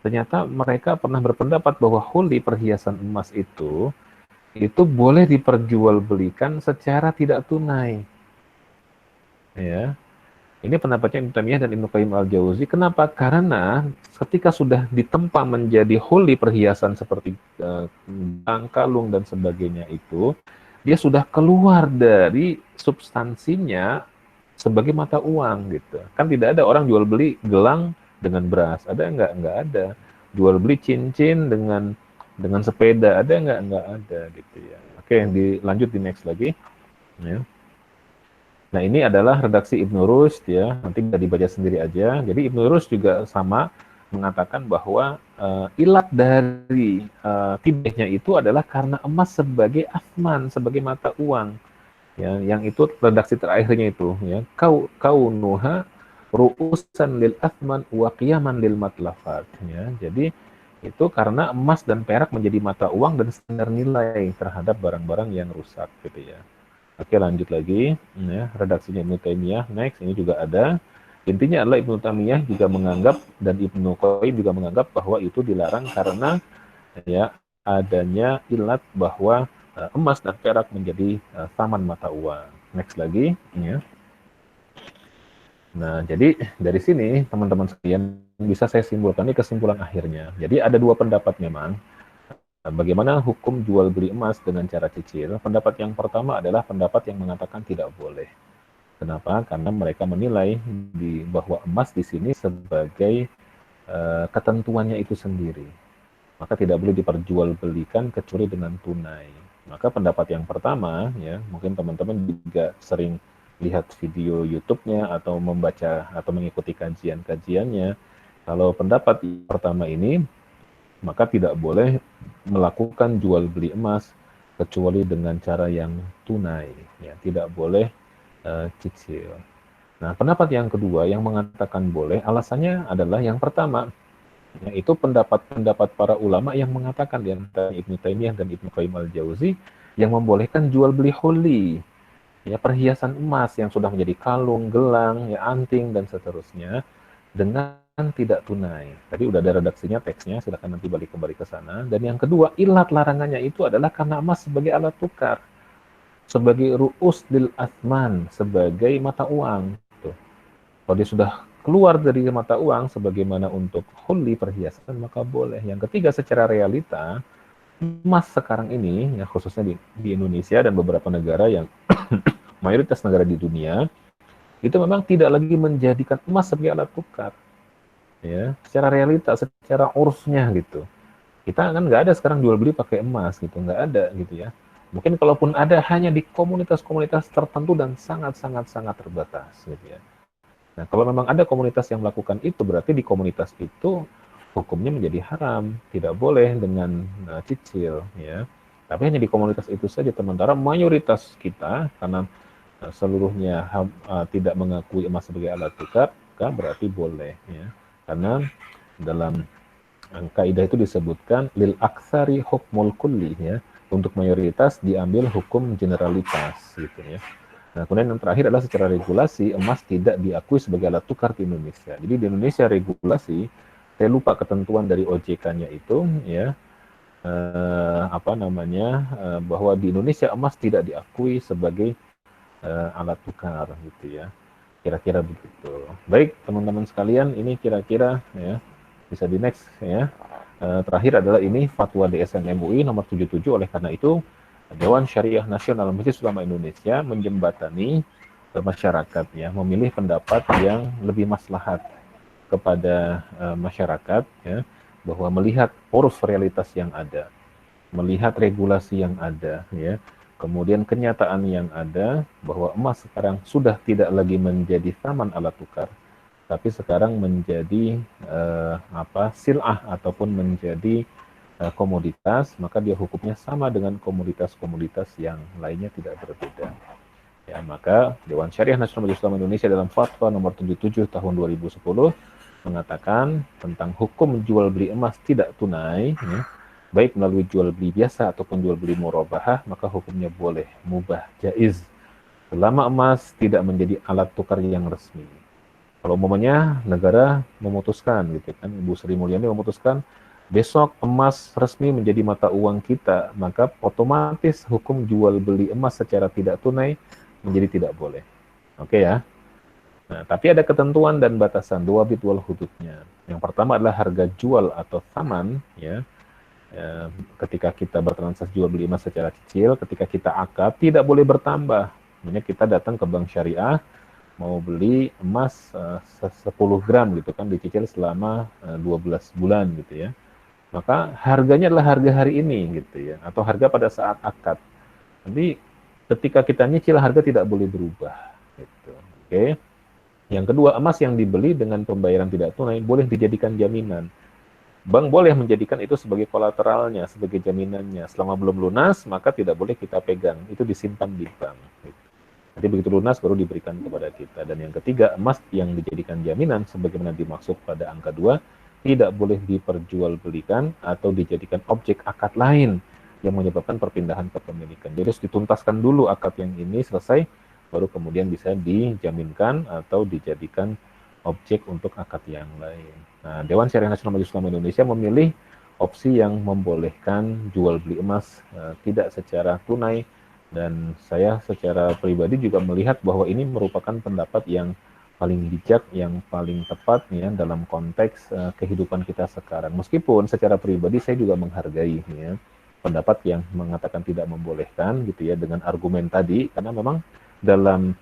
Ternyata mereka pernah berpendapat bahwa huli, perhiasan emas itu boleh diperjualbelikan secara tidak tunai. Ya. Ini pendapatnya Ibnu Taimiyah dan Ibnu Qayyim al-Jauzi. Kenapa? Karena ketika sudah ditempa menjadi huli, perhiasan seperti kalung dan sebagainya itu, dia sudah keluar dari substansinya sebagai mata uang gitu. Kan tidak ada orang jual beli gelang dengan beras, ada nggak? Nggak ada. Jual beli cincin dengan sepeda, ada nggak? Nggak ada gitu ya. Oke, dilanjut di next lagi. Ya. Nah ini adalah redaksi Ibnu Rushd ya, nanti bisa dibaca sendiri aja. Jadi Ibnu Rushd juga sama mengatakan bahwa ilat dari tibehnya itu adalah karena emas sebagai asman, sebagai mata uang. Ya, yang itu redaksi terakhirnya itu ya, kaunuha ru'usan lil asman wa qiyaman lil matlafat ya. Jadi itu karena emas dan perak menjadi mata uang dan standar nilai terhadap barang-barang yang rusak gitu ya. Oke, lanjut lagi ya, redaksinya Ibnu Taimiyah. Next, ini juga ada. Intinya adalah Ibnu Taimiyah juga menganggap dan Ibnu Qayyim juga menganggap bahwa itu dilarang karena ya adanya ilat bahwa emas dan perak menjadi saman mata uang. Next lagi ya. Nah, jadi dari sini teman-teman sekalian bisa saya simpulkan ini kesimpulan akhirnya. Jadi ada dua pendapat memang. Bagaimana hukum jual beli emas dengan cara cicil? Pendapat yang pertama adalah pendapat yang mengatakan tidak boleh. Kenapa? Karena mereka menilai bahwa emas di sini sebagai ketentuannya itu sendiri. Maka tidak boleh diperjualbelikan kecuali dengan tunai. Maka pendapat yang pertama, ya mungkin teman-teman juga sering lihat video YouTube-nya atau membaca atau mengikuti kajian-kajiannya. Kalau pendapat pertama ini, maka tidak boleh melakukan jual beli emas kecuali dengan cara yang tunai, ya tidak boleh cicil. Nah, pendapat yang kedua yang mengatakan boleh, alasannya adalah yang pertama, yaitu pendapat-pendapat para ulama yang mengatakan di antara Ibnu Taimiyah dan Ibnu Qayyim al-Jauzi yang membolehkan jual beli huli, ya perhiasan emas yang sudah menjadi kalung, gelang, ya anting dan seterusnya dengan tidak tunai. Tadi udah ada redaksinya, teksnya, silakan nanti balik kembali ke sana. Dan yang kedua, ilat larangannya itu adalah karena emas sebagai alat tukar, sebagai ru'us lil athman, sebagai mata uang. Tuh. Kalau dia sudah keluar dari mata uang sebagaimana untuk huli perhiasan, maka boleh. Yang ketiga, secara realita, emas sekarang ini, ya khususnya di Indonesia dan beberapa negara yang mayoritas negara di dunia, itu memang tidak lagi menjadikan emas sebagai alat tukar. Ya, secara realita, secara urusnya gitu. Kita kan nggak ada sekarang jual beli pakai emas gitu, nggak ada gitu ya. Mungkin kalaupun ada hanya di komunitas-komunitas tertentu dan sangat terbatas gitu ya. Nah, kalau memang ada komunitas yang melakukan itu, berarti di komunitas itu hukumnya menjadi haram, tidak boleh dengan cicil ya. Tapi hanya di komunitas itu saja, sementara mayoritas kita karena seluruhnya tidak mengakui emas sebagai alat tukar, maka berarti boleh ya. Karena dalam kaidah itu disebutkan lil aksari hukmul kulli ya, untuk mayoritas diambil hukum generalitas gitu ya. Nah, kemudian yang terakhir adalah secara regulasi emas tidak diakui sebagai alat tukar di Indonesia. Jadi di Indonesia regulasi, saya lupa ketentuan dari OJK-nya itu ya, bahwa di Indonesia emas tidak diakui sebagai alat tukar gitu ya. Kira-kira begitu. Baik, teman-teman sekalian, ini kira-kira ya bisa di next ya. Terakhir adalah ini fatwa DSN MUI nomor 77. Oleh karena itu, Dewan Syariah Nasional Majelis Ulama Indonesia menjembatani masyarakat ya, memilih pendapat yang lebih maslahat kepada masyarakat ya, bahwa melihat urus realitas yang ada, melihat regulasi yang ada ya, kemudian kenyataan yang ada bahwa emas sekarang sudah tidak lagi menjadi saman alat tukar, tapi sekarang menjadi sil'ah ataupun menjadi komoditas, maka dia hukumnya sama dengan komoditas-komoditas yang lainnya, tidak berbeda. Ya, maka Dewan Syariah Nasional Majelis Ulama Indonesia dalam fatwa nomor 77 tahun 2010 mengatakan tentang hukum jual beli emas tidak tunai ya, baik melalui jual beli biasa ataupun jual beli murabahah, maka hukumnya boleh, mubah, jaiz, selama emas tidak menjadi alat tukar yang resmi. Kalau umpamanya negara memutuskan gitu kan, Ibu Sri Mulyani memutuskan besok emas resmi menjadi mata uang kita, maka otomatis hukum jual beli emas secara tidak tunai menjadi tidak boleh. Oke ya. Nah, tapi ada ketentuan dan batasan dua bit wal hududnya. Yang pertama adalah harga jual atau thaman ya. ketika kita bertransaksi jual beli emas secara cicil, ketika kita akad tidak boleh bertambah. Misalnya kita datang ke bank syariah mau beli emas 10 gram gitu kan, dicicil selama 12 bulan gitu ya. Maka harganya adalah harga hari ini gitu ya, atau harga pada saat akad. Nanti ketika kita nyicil harga tidak boleh berubah gitu. Oke. Yang kedua, emas yang dibeli dengan pembayaran tidak tunai boleh dijadikan jaminan. Bank boleh menjadikan itu sebagai kolateralnya, sebagai jaminannya. Selama belum lunas, maka tidak boleh kita pegang. Itu disimpan di bank. Nanti begitu lunas, baru diberikan kepada kita. Dan yang ketiga, emas yang dijadikan jaminan, sebagaimana dimaksud pada angka 2, tidak boleh diperjualbelikan atau dijadikan objek akad lain yang menyebabkan perpindahan kepemilikan. Jadi harus dituntaskan dulu akad yang ini selesai, baru kemudian bisa dijaminkan atau dijadikan objek untuk akad yang lain. Nah, Dewan Syariah Nasional Majelis Ulama Indonesia memilih opsi yang membolehkan jual beli emas tidak secara tunai, dan saya secara pribadi juga melihat bahwa ini merupakan pendapat yang paling bijak, yang paling tepat ya dalam konteks kehidupan kita sekarang. Meskipun secara pribadi saya juga menghargai ya pendapat yang mengatakan tidak membolehkan gitu ya dengan argumen tadi, karena memang dalam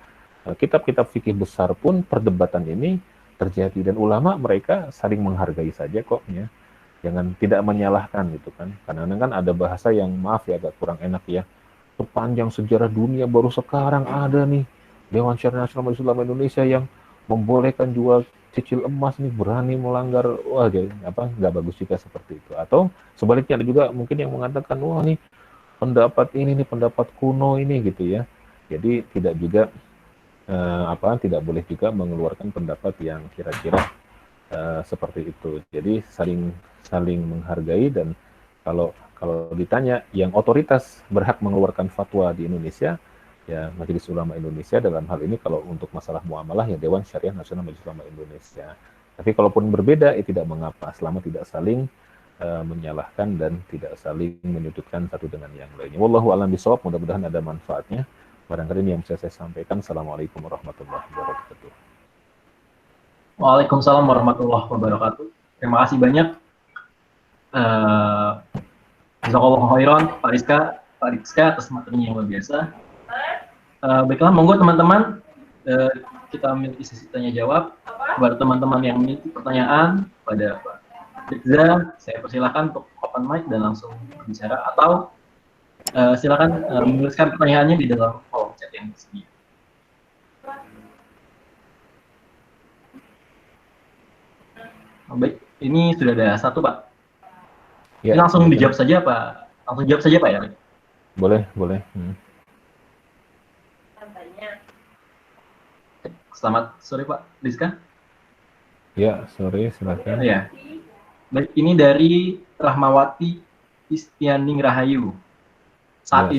kitab-kitab fikih besar pun perdebatan ini terjadi, dan ulama mereka saling menghargai saja kok ya. Jangan tidak menyalahkan gitu kan. Kadang-kadang kan ada bahasa yang maaf ya agak kurang enak ya. Sepanjang sejarah dunia baru sekarang ada nih Dewan Syariah Nasional Majelis Ulama Indonesia yang membolehkan jual cicil emas nih, berani melanggar. Wah, jadi apa nggak bagus juga seperti itu. Atau sebaliknya ada juga mungkin yang mengatakan wah nih pendapat ini nih pendapat kuno ini gitu ya. Jadi tidak juga tidak boleh juga mengeluarkan pendapat yang kira-kira seperti itu. Jadi saling menghargai, dan kalau ditanya yang otoritas berhak mengeluarkan fatwa di Indonesia ya Majelis Ulama Indonesia, dalam hal ini kalau untuk masalah muamalah ya Dewan Syariah Nasional Majelis Ulama Indonesia. Tapi kalaupun berbeda tidak mengapa selama tidak saling menyalahkan dan tidak saling menyudutkan satu dengan yang lainnya. Wallahu a'lam bishawab, mudah-mudahan ada manfaatnya. Barangkali ini yang bisa saya sampaikan. Assalamualaikum warahmatullahi wabarakatuh. Waalaikumsalam warahmatullahi wabarakatuh. Terima kasih banyak. Jazakallahu khairan, Pak Rizka atas materinya yang luar biasa. Baiklah, monggo teman-teman, kita memiliki sesi tanya jawab. Buat teman-teman yang memiliki pertanyaan pada Pak Rizka, saya persilakan untuk open mic dan langsung berbicara, atau silakan menuliskan pertanyaannya di dalam kolom chat yang tersedia. Baik, ini sudah ada satu, Pak. Ya, langsung dijawab saja, Pak. Langsung jawab saja, Pak ya. Boleh. Selamat sore, Pak Rizka. Ya, sore, silakan. Ya. Baik, ini dari Rahmawati Istianing Rahayu. Saat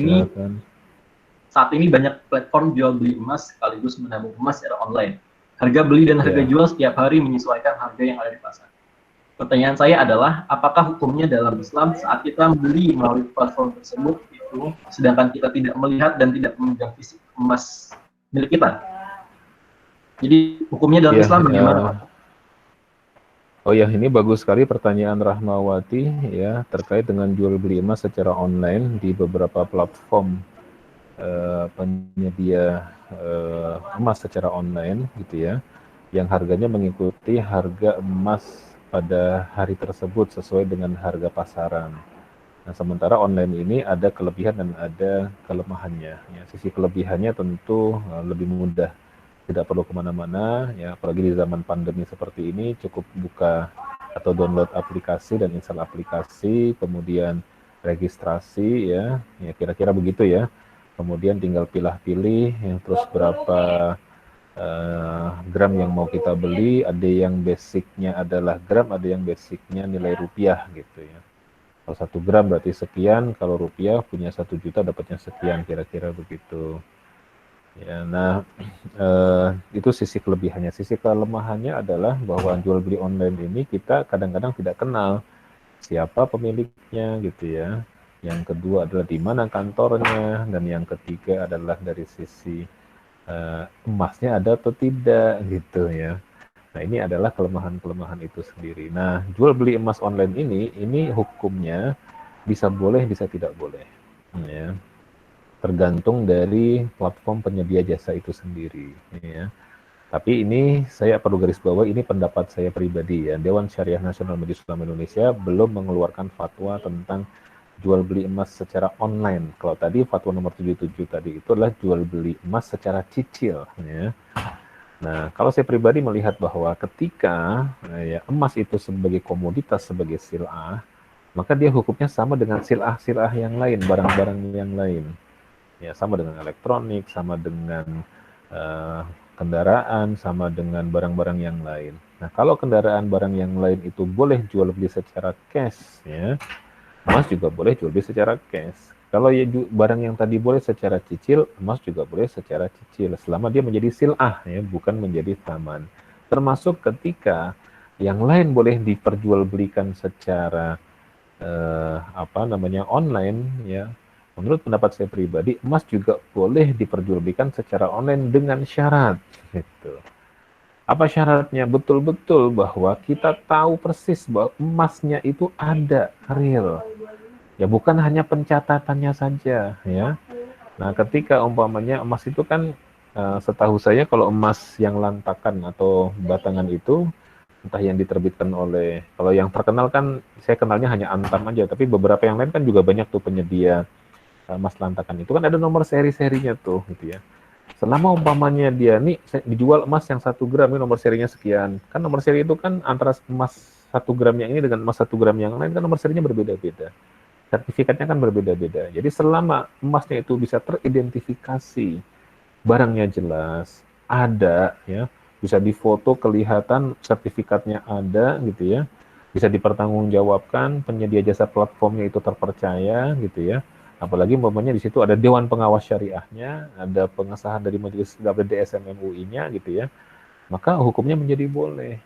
ini banyak platform jual beli emas sekaligus menabung emas secara online. Harga beli dan harga jual setiap hari menyesuaikan harga yang ada di pasar. Pertanyaan saya adalah, apakah hukumnya dalam Islam saat kita membeli melalui platform tersebut itu, sedangkan kita tidak melihat dan tidak memegang fisik emas milik kita? Jadi hukumnya dalam Islam bagaimana, Pak? Oh ya, ini bagus sekali pertanyaan Rahmawati ya terkait dengan jual beli emas secara online di beberapa platform penyedia emas secara online gitu ya, yang harganya mengikuti harga emas pada hari tersebut sesuai dengan harga pasaran. Nah, sementara online ini ada kelebihan dan ada kelemahannya. Ya, sisi kelebihannya tentu lebih mudah, tidak perlu kemana-mana, ya apalagi di zaman pandemi seperti ini, cukup buka atau download aplikasi dan install aplikasi, kemudian registrasi ya kira-kira begitu ya. Kemudian tinggal pilih-pilih yang terus berapa gram yang mau kita beli. Ada yang basicnya adalah gram, ada yang basicnya nilai rupiah gitu ya. Kalau 1 gram berarti sekian, kalau rupiah punya 1 juta dapatnya sekian, kira-kira begitu. Ya, nah itu sisi kelebihannya. Sisi kelemahannya adalah bahwa jual beli online ini kita kadang-kadang tidak kenal siapa pemiliknya gitu ya. Yang kedua adalah di mana kantornya, dan yang ketiga adalah dari sisi emasnya ada atau tidak gitu ya. Nah, ini adalah kelemahan-kelemahan itu sendiri. Nah, jual beli emas online ini hukumnya bisa boleh, bisa tidak boleh. Ya. Tergantung dari platform penyedia jasa itu sendiri. Ya. Tapi ini saya perlu garis bawah, ini pendapat saya pribadi ya. Dewan Syariah Nasional Majelis Ulama Indonesia belum mengeluarkan fatwa tentang jual beli emas secara online. Kalau tadi fatwa nomor 77 tadi itu adalah jual beli emas secara cicil ya. Nah, kalau saya pribadi melihat bahwa ketika ya, emas itu sebagai komoditas, sebagai sil'ah, maka dia hukumnya sama dengan sil'ah-sil'ah yang lain, barang-barang yang lain. Ya, sama dengan elektronik, sama dengan kendaraan, sama dengan barang-barang yang lain. Nah, kalau kendaraan barang yang lain itu boleh jual beli secara cash, ya, emas juga boleh jual beli secara cash. Kalau ya, barang yang tadi boleh secara cicil, emas juga boleh secara cicil, selama dia menjadi sil'ah, ya, bukan menjadi taman. Termasuk ketika yang lain boleh diperjualbelikan secara online, ya. Menurut pendapat saya pribadi, emas juga boleh diperjualbelikan secara online dengan syarat. Gitu. Apa syaratnya? Betul-betul bahwa kita tahu persis bahwa emasnya itu ada, real. Ya bukan hanya pencatatannya saja, ya. Nah, ketika umpamanya emas itu kan, setahu saya kalau emas yang lantakan atau batangan itu, entah yang diterbitkan oleh, kalau yang terkenal kan saya kenalnya hanya Antam aja, tapi beberapa yang lain kan juga banyak tuh penyedia emas lantakan itu kan ada nomor seri-serinya tuh gitu ya. Selama umpamanya dia nih dijual emas yang 1 gram ini nomor serinya sekian, kan nomor seri itu kan antara emas 1 gram yang ini dengan emas 1 gram yang lain kan nomor serinya berbeda-beda, sertifikatnya kan berbeda-beda. Jadi selama emasnya itu bisa teridentifikasi, barangnya jelas, ada ya, bisa difoto kelihatan sertifikatnya ada gitu ya, bisa dipertanggungjawabkan, penyedia jasa platformnya itu terpercaya gitu ya. Apalagi umpamanya di situ ada Dewan Pengawas Syariahnya, ada pengesahan dari Majelis WDSM MUI-nya gitu ya, maka hukumnya menjadi boleh.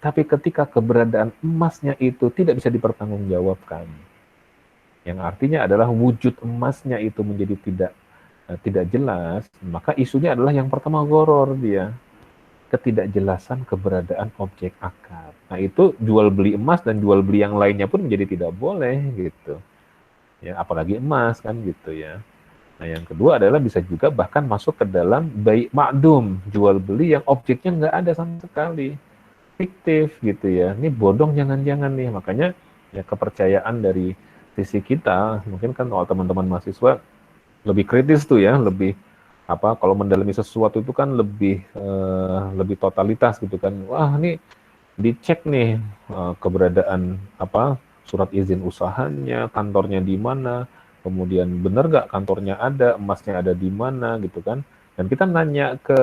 Tapi ketika keberadaan emasnya itu tidak bisa dipertanggungjawabkan, yang artinya adalah wujud emasnya itu menjadi tidak jelas, maka isunya adalah yang pertama goror dia, ketidakjelasan keberadaan objek akad. Nah itu jual beli emas dan jual beli yang lainnya pun menjadi tidak boleh gitu. Ya, apalagi emas kan gitu ya. Nah yang kedua adalah bisa juga bahkan masuk ke dalam bai' ma'dum, jual beli yang objeknya nggak ada sama sekali, fiktif gitu ya. Ini bodong jangan-jangan nih, makanya ya kepercayaan dari sisi kita, mungkin kan kalau teman-teman mahasiswa lebih kritis tuh ya, lebih kalau mendalami sesuatu itu kan lebih totalitas gitu kan. Wah ini dicek nih keberadaan surat izin usahanya, kantornya di mana, kemudian benar nggak kantornya ada, emasnya ada di mana gitu kan. Dan kita nanya ke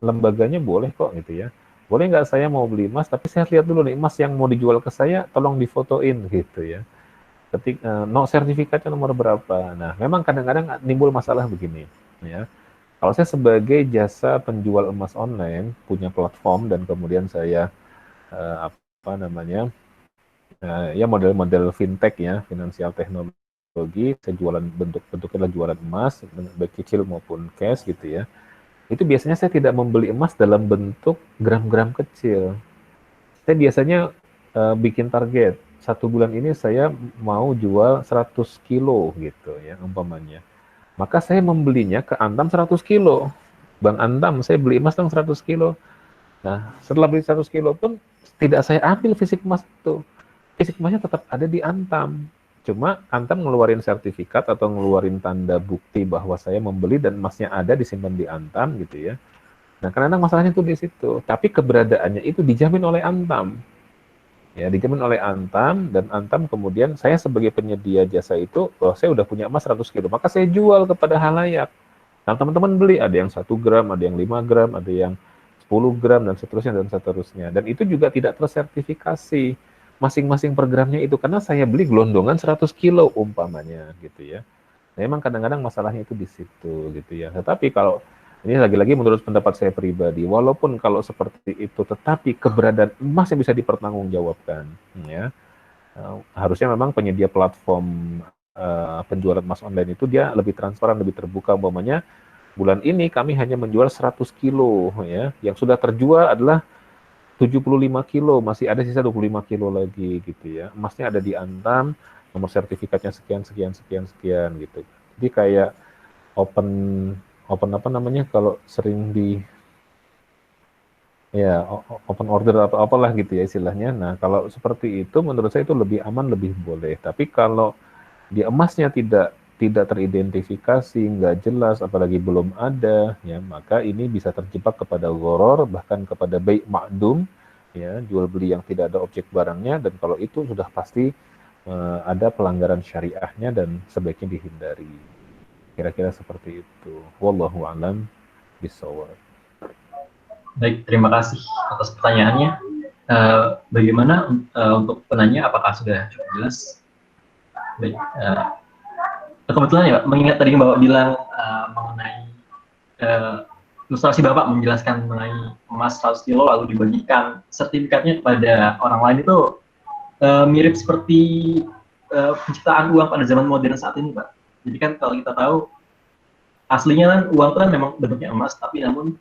lembaganya boleh kok gitu ya. Boleh nggak saya mau beli emas, tapi saya lihat dulu nih emas yang mau dijual ke saya, tolong difotoin gitu ya. No sertifikatnya nomor berapa. Nah, memang kadang-kadang timbul masalah begini ya. Kalau saya sebagai jasa penjual emas online punya platform dan kemudian saya ya model-model fintech ya, finansial teknologi, saya jualan bentuknya adalah jualan emas, baik cicil maupun cash gitu ya. Itu biasanya saya tidak membeli emas dalam bentuk gram-gram kecil. Saya biasanya bikin target, 1 bulan ini saya mau jual 100 kilo gitu ya umpamanya. Maka saya membelinya ke Antam 100 kilo. Bang Antam, saya beli emas dong 100 kilo. Nah, setelah beli 100 kilo pun tidak saya ambil fisik emas itu. Fisik emasnya tetap ada di Antam. Cuma Antam ngeluarin sertifikat atau ngeluarin tanda bukti bahwa saya membeli dan emasnya ada disimpan di Antam gitu ya. Nah, karena masalahnya itu di situ. Tapi keberadaannya itu dijamin oleh Antam. Ya, dijamin oleh Antam, dan Antam kemudian saya sebagai penyedia jasa itu, saya udah punya emas 100 kilo, maka saya jual kepada halayak. Nah, teman-teman beli, ada yang 1 gram, ada yang 5 gram, ada yang 10 gram, dan seterusnya. Dan itu juga tidak tersertifikasi masing-masing per gramnya itu, karena saya beli gelondongan 100 kilo umpamanya, gitu ya. Nah, memang kadang-kadang masalahnya itu di situ, gitu ya. Tetapi kalau ini lagi-lagi menurut pendapat saya pribadi, walaupun kalau seperti itu, tetapi keberadaan emas yang bisa dipertanggungjawabkan, ya harusnya memang penyedia platform penjualan emas online itu dia lebih transparan, lebih terbuka. Umpamanya bulan ini kami hanya menjual 100 kilo, ya, yang sudah terjual adalah 75 kilo, masih ada sisa 25 kilo lagi, gitu ya. Emasnya ada di Antam, nomor sertifikatnya sekian sekian sekian sekian gitu. Jadi kayak open apa namanya kalau sering di ya open order atau apalah gitu ya istilahnya. Nah, kalau seperti itu menurut saya itu lebih aman, lebih boleh. Tapi kalau di emasnya tidak teridentifikasi, nggak jelas, apalagi belum ada, ya maka ini bisa terjebak kepada gharar, bahkan kepada bai' ma'dum, ya jual beli yang tidak ada objek barangnya, dan kalau itu sudah pasti ada pelanggaran syariahnya dan sebaiknya dihindari. Kira-kira seperti itu. Wallahu a'lam bishawab. Baik, terima kasih atas pertanyaannya. Bagaimana untuk penanya, apakah sudah cukup jelas? Baik, kebetulan ya Pak, mengingat tadi Bapak bilang mengenai ilustrasi Bapak menjelaskan mengenai emas 100 kilo lalu dibagikan sertifikatnya kepada orang lain itu mirip seperti penciptaan uang pada zaman modern saat ini Pak. Jadi kan kalau kita tahu aslinya kan uang itu kan memang bentuknya emas, tapi namun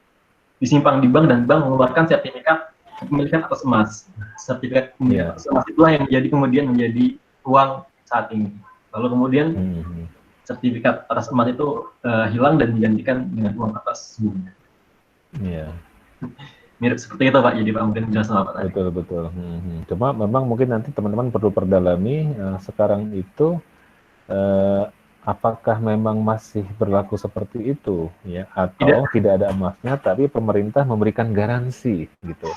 disimpan di bank dan bank mengeluarkan sertifikat kepemilikan atas emas. Sertifikat kepemilikan atas emas itulah yang kemudian menjadi uang saat ini. Lalu kemudian sertifikat atas emas itu hilang dan digantikan dengan uang atas bumi. Iya. Mirip seperti itu Pak. Jadi Pak mungkin jelas Pak tadi. Betul. Cuma memang mungkin nanti teman-teman perlu perdalami sekarang itu apakah memang masih berlaku seperti itu ya atau tidak ada emasnya tapi pemerintah memberikan garansi gitu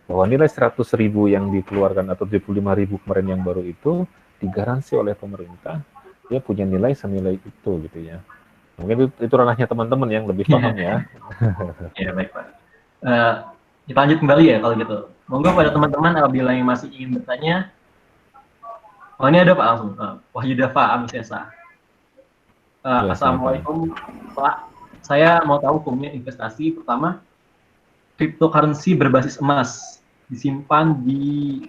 bahwa nilai 100.000 yang dikeluarkan atau 75.000 kemarin yang baru itu digaransi oleh pemerintah dia punya nilai senilai itu gitu ya. Mungkin itu ranahnya teman-teman yang lebih paham ya. Ya baik Pak. Kita lanjut kembali ya kalau gitu. Monggo pada teman-teman apabila yang masih ingin bertanya. Oh ini ada Pak langsung. Wahyu Dafa Amisesa. Assalamualaikum Pak. Saya mau tahu hukumnya investasi. Pertama, cryptocurrency berbasis emas disimpan di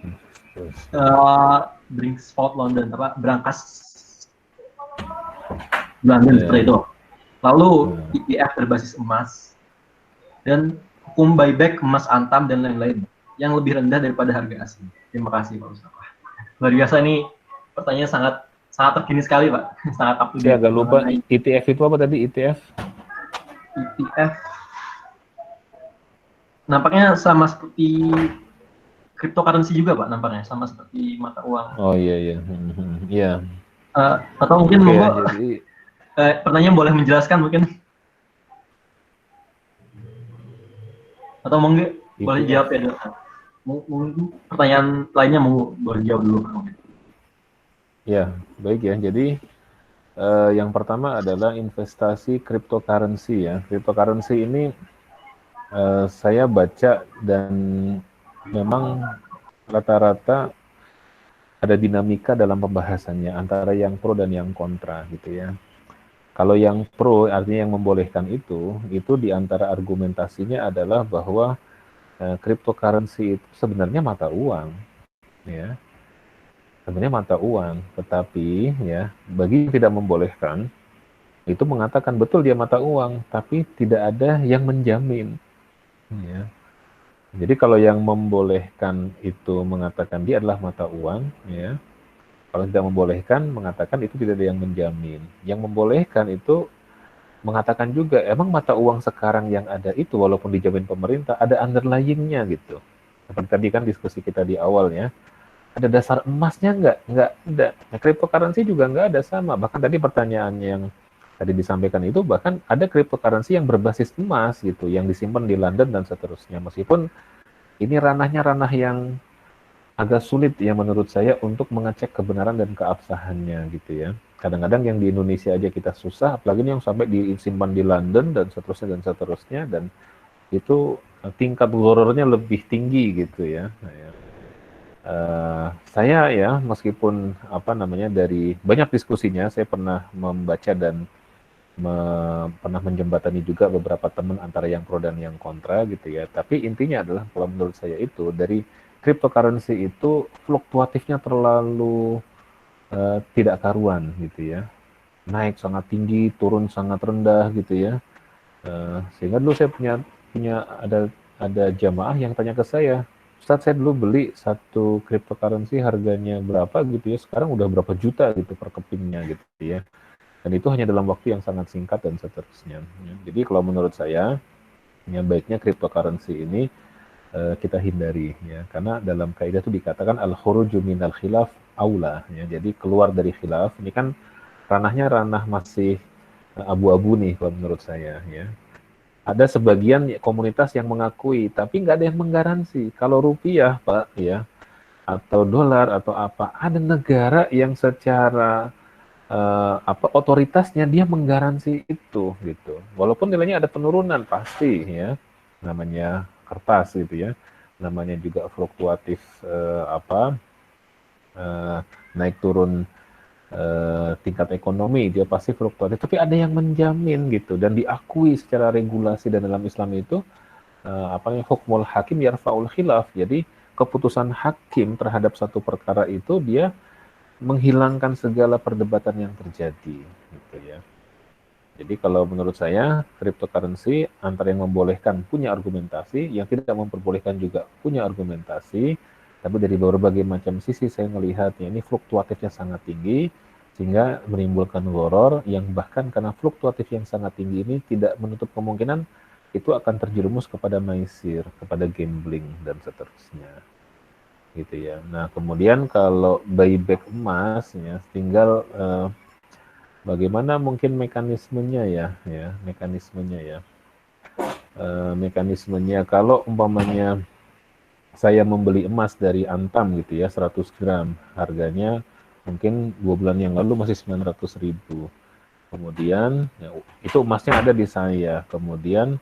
Brinksport London, Brankas London seperti itu. Lalu ETF berbasis emas dan hukum buyback emas antam dan lain-lain yang lebih rendah daripada harga asli. Terima kasih Pak Mustafa. Luar biasa ini pertanyaan sangat terkini sekali Pak, sangat up to date. Saya agak lupa ETF itu apa tadi ETF? ETF nampaknya sama seperti cryptocurrency juga Pak, nampaknya sama seperti mata uang. Oh iya. Iya. Atau mungkin jadi pertanyaan boleh menjelaskan mungkin? Atau mungkin boleh jawab ya dok? Mungkin pertanyaan lainnya boleh jawab dulu mungkin. Ya, baik ya. Jadi yang pertama adalah investasi cryptocurrency ya. Cryptocurrency ini saya baca dan memang rata-rata ada dinamika dalam pembahasannya antara yang pro dan yang kontra gitu ya. Kalau yang pro artinya yang membolehkan itu di antara argumentasinya adalah bahwa cryptocurrency itu sebenarnya mata uang ya. Sebenarnya mata uang, tetapi ya bagi yang tidak membolehkan itu mengatakan betul dia mata uang, tapi tidak ada yang menjamin. Ya. Jadi kalau yang membolehkan itu mengatakan dia adalah mata uang, ya. Kalau tidak membolehkan mengatakan itu tidak ada yang menjamin. Yang membolehkan itu mengatakan juga emang mata uang sekarang yang ada itu walaupun dijamin pemerintah ada underlying-nya gitu. Seperti tadi kan diskusi kita di awal ya. Ada dasar emasnya nggak ada. Nah, cryptocurrency juga nggak ada sama. Bahkan tadi pertanyaan yang tadi disampaikan itu bahkan ada cryptocurrency yang berbasis emas gitu, yang disimpan di London dan seterusnya. Meskipun ini ranahnya ranah yang agak sulit ya menurut saya untuk mengecek kebenaran dan keabsahannya gitu ya. Kadang-kadang yang di Indonesia aja kita susah, apalagi yang sampai disimpan di London dan seterusnya dan itu tingkat gharar-nya lebih tinggi gitu ya. Nah, ya. Saya ya meskipun dari banyak diskusinya saya pernah membaca dan pernah menjembatani juga beberapa teman antara yang pro dan yang kontra gitu ya. Tapi intinya adalah kalau menurut saya itu dari cryptocurrency itu fluktuatifnya terlalu tidak karuan gitu ya. Naik sangat tinggi, turun sangat rendah gitu ya. Sehingga dulu saya punya ada jamaah yang tanya ke saya, Ustadz saya dulu beli satu cryptocurrency harganya berapa gitu ya, sekarang udah berapa juta gitu per kepingnya gitu ya. Dan itu hanya dalam waktu yang sangat singkat dan seterusnya. Ya. Jadi kalau menurut saya, ya baiknya cryptocurrency ini kita hindari ya, karena dalam kaidah itu dikatakan al-khuruju minal khilaf aula ya. Jadi keluar dari khilaf ini kan ranahnya ranah masih abu-abu nih kalau menurut saya ya. Ada sebagian komunitas yang mengakui, tapi nggak ada yang menggaransi. Kalau rupiah, Pak, ya, atau dolar atau apa, ada negara yang secara otoritasnya dia menggaransi itu, gitu. Walaupun nilainya ada penurunan pasti, ya, namanya kertas, gitu ya, namanya juga fluktuatif naik turun tingkat ekonomi, dia pasti fluktuatif, tapi ada yang menjamin gitu dan diakui secara regulasi dan dalam Islam itu hukmul hakim yarfa'ul khilaf. Jadi keputusan hakim terhadap satu perkara itu dia menghilangkan segala perdebatan yang terjadi gitu ya. Jadi kalau menurut saya cryptocurrency antara yang membolehkan punya argumentasi, yang tidak memperbolehkan juga punya argumentasi. Tapi dari berbagai macam sisi saya melihatnya ini fluktuatifnya sangat tinggi sehingga menimbulkan horor yang bahkan karena fluktuatif yang sangat tinggi ini tidak menutup kemungkinan itu akan terjerumus kepada maisir, kepada gambling dan seterusnya. Gitu ya. Nah, kemudian kalau buyback emas ya tinggal bagaimana mungkin mekanismenya ya, mekanismenya kalau umpamanya saya membeli emas dari Antam gitu ya, 100 gram. Harganya mungkin 2 bulan yang lalu masih 900.000. Kemudian, ya, itu emasnya ada di saya. Kemudian,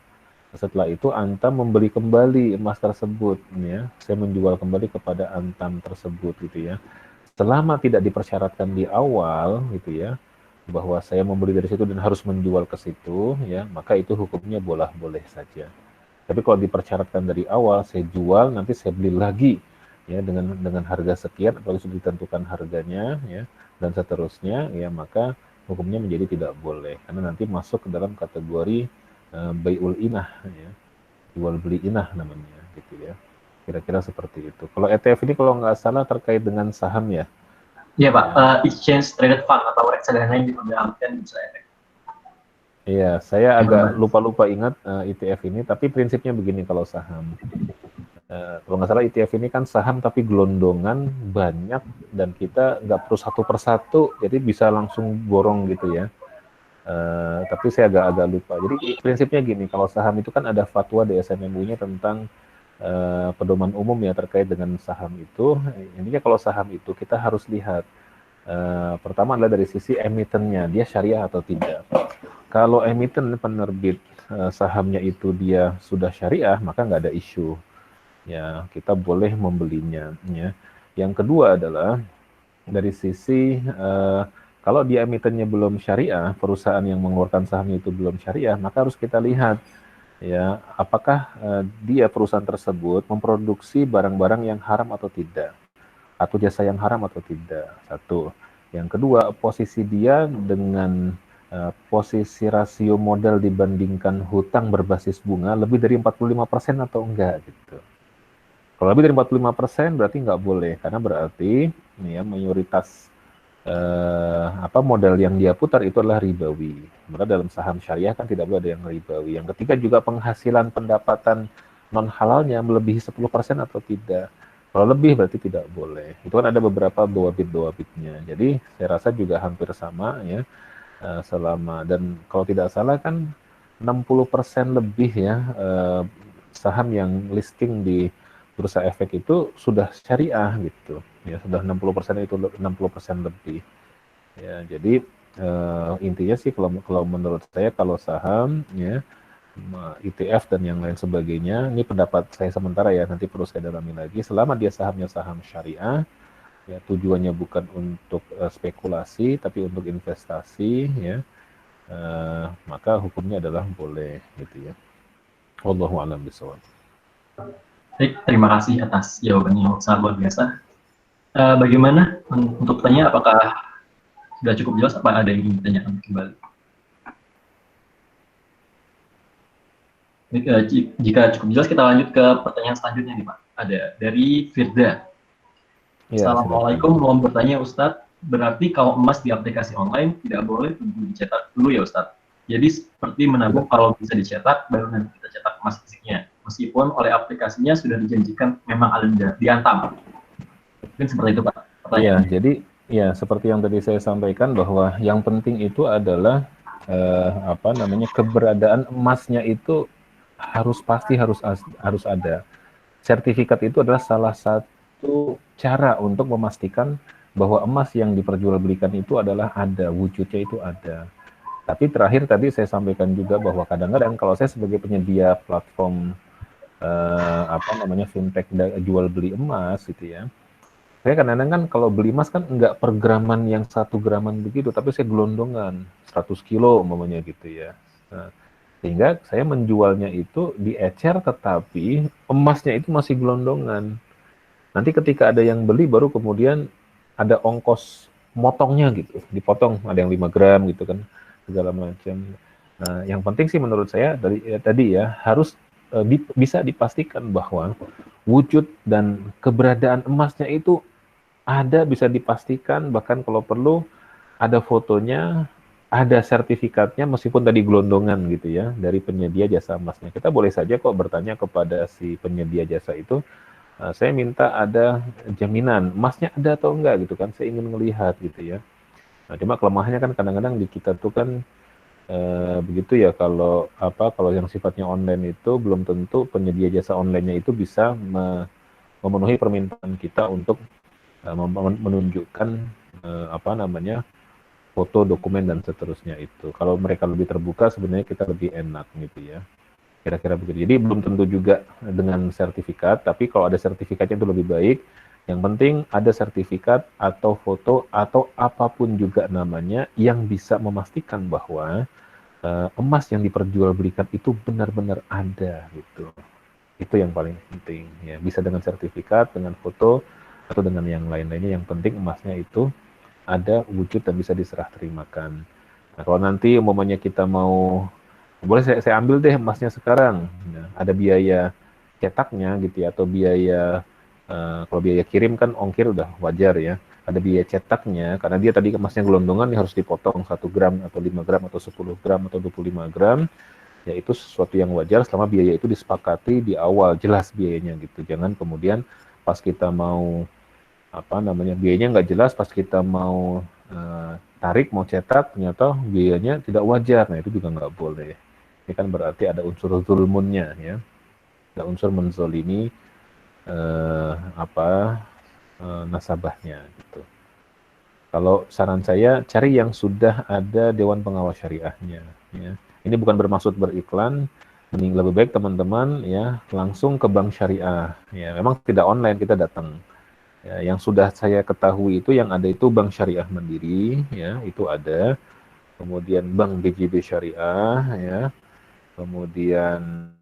setelah itu Antam membeli kembali emas tersebut. Ya. Saya menjual kembali kepada Antam tersebut gitu ya. Selama tidak dipersyaratkan di awal gitu ya, bahwa saya membeli dari situ dan harus menjual ke situ, ya, maka itu hukumnya boleh saja. Tapi kalau dipersyaratkan dari awal, saya jual, nanti saya beli lagi ya dengan harga sekian atau sudah ditentukan harganya ya dan seterusnya ya, maka hukumnya menjadi tidak boleh karena nanti masuk ke dalam kategori bai'ul inah ya. Jual beli inah namanya gitu ya. Kira-kira seperti itu. Kalau ETF ini kalau nggak salah terkait dengan saham ya. Iya Pak, exchange traded fund atau reksadana yang diperdalamkan bisa efek. Iya, saya agak lupa ingat ETF ini, tapi prinsipnya begini kalau saham. Kalau nggak salah ETF ini kan saham tapi gelondongan banyak dan kita nggak perlu satu persatu, jadi bisa langsung borong gitu ya. Tapi saya agak lupa. Jadi prinsipnya gini, kalau saham itu kan ada fatwa DSM MUI-nya tentang pedoman umum ya terkait dengan saham itu. Intinya kalau saham itu kita harus lihat pertama adalah dari sisi emitennya, dia syariah atau tidak. Kalau emiten penerbit sahamnya itu dia sudah syariah, maka nggak ada isu. Ya, kita boleh membelinya. Ya. Yang kedua adalah dari sisi kalau dia emitennya belum syariah, perusahaan yang mengeluarkan sahamnya itu belum syariah, maka harus kita lihat ya apakah dia perusahaan tersebut memproduksi barang-barang yang haram atau tidak, atau jasa yang haram atau tidak. Satu. Yang kedua, posisi dia dengan posisi rasio modal dibandingkan hutang berbasis bunga lebih dari 45% atau enggak gitu. Kalau lebih dari 45% berarti nggak boleh karena berarti ya mayoritas modal yang dia putar itu adalah ribawi. Karena dalam saham syariah kan tidak boleh ada yang ribawi. Yang ketiga juga penghasilan pendapatan non halalnya melebihi 10% atau tidak. Kalau lebih berarti tidak boleh. Itu kan ada beberapa dawabit-dawabitnya. Jadi saya rasa juga hampir sama ya. Selama dan kalau tidak salah kan 60% lebih ya saham yang listing di bursa efek itu sudah syariah gitu ya, sudah 60% itu 60% lebih ya. Jadi intinya sih kalau menurut saya kalau saham ya ETF dan yang lain sebagainya, ini pendapat saya sementara ya, nanti perlu saya dalami lagi, selama dia sahamnya saham syariah ya, tujuannya bukan untuk spekulasi tapi untuk investasi ya, maka hukumnya adalah boleh gitu ya. Wallahu a'lam bishawab. Baik, terima kasih atas jawabannya yang sangat luar biasa. Bagaimana untuk tanya, apakah sudah cukup jelas, apa ada yang ingin ditanyakan kembali? Jika cukup jelas, kita lanjut ke pertanyaan selanjutnya nih Pak. ada dari Firda. Ya, Assalamualaikum, mohon bertanya Ustadz. Berarti kalau emas di aplikasi online tidak boleh tunggu dicetak dulu ya Ustadz? Jadi seperti menabung kalau bisa dicetak, baru nanti kita cetak emas fisiknya. Meskipun oleh aplikasinya sudah dijanjikan memang ada diantam. Mungkin seperti itu Pak. Iya, jadi ya seperti yang tadi saya sampaikan bahwa yang penting itu adalah keberadaan emasnya itu harus ada. Sertifikat itu adalah salah satu cara untuk memastikan bahwa emas yang diperjualbelikan itu adalah ada, wujudnya itu ada. Tapi terakhir tadi saya sampaikan juga bahwa kadang-kadang kalau saya sebagai penyedia platform fintech jual beli emas gitu ya, saya kadang-kadang kan kalau beli emas kan enggak per graman yang 1 graman begitu, tapi saya gelondongan 100 kilo umpamanya gitu ya. Nah, sehingga saya menjualnya itu diecer tetapi emasnya itu masih gelondongan. Nanti ketika ada yang beli baru kemudian ada ongkos motongnya gitu, dipotong ada yang 5 gram gitu kan, segala macam. Nah, yang penting sih menurut saya tadi ya harus bisa dipastikan bahwa wujud dan keberadaan emasnya itu ada, bisa dipastikan, bahkan kalau perlu ada fotonya, ada sertifikatnya meskipun tadi gelondongan gitu ya dari penyedia jasa emasnya. Kita boleh saja kok bertanya kepada si penyedia jasa itu, saya minta ada jaminan emasnya ada atau enggak gitu kan, saya ingin melihat gitu ya. Nah, cuma kelemahannya kan kadang-kadang di kita tuh kan begitu ya, kalau yang sifatnya online itu belum tentu penyedia jasa online-nya itu bisa memenuhi permintaan kita untuk menunjukkan foto, dokumen dan seterusnya itu. Kalau mereka lebih terbuka sebenarnya kita lebih enak gitu ya. Kira-kira begitu. Jadi belum tentu juga dengan sertifikat, tapi kalau ada sertifikatnya itu lebih baik. Yang penting ada sertifikat atau foto atau apapun juga namanya yang bisa memastikan bahwa emas yang diperjualbelikan itu benar-benar ada gitu. Itu yang paling penting ya. Bisa dengan sertifikat, dengan foto atau dengan yang lain-lainnya, yang penting emasnya itu ada wujud dan bisa diserah terimakan. Nah, kalau nanti umpamanya kita mau, boleh saya ambil deh emasnya sekarang, nah, ada biaya cetaknya gitu ya, atau biaya kalau biaya kirim kan ongkir udah wajar ya, ada biaya cetaknya karena dia tadi emasnya gelondongan, dia harus dipotong 1 gram atau 5 gram atau 10 gram atau 25 gram, ya itu sesuatu yang wajar selama biaya itu disepakati di awal, jelas biayanya gitu. Jangan kemudian pas kita mau biayanya nggak jelas, pas kita mau tarik, mau cetak, ternyata biayanya tidak wajar. Nah, itu juga nggak boleh. Ini kan berarti ada unsur zulmunnya ya, ada unsur menzolimi nasabahnya gitu. Kalau saran saya, cari yang sudah ada Dewan Pengawas Syariahnya ya. Ini bukan bermaksud beriklan, mending lebih baik teman-teman ya langsung ke bank syariah ya. Memang tidak online, kita datang. Ya, yang sudah saya ketahui itu yang ada itu Bank Syariah Mandiri, ya itu ada. Kemudian Bank BJB Syariah, ya. Kemudian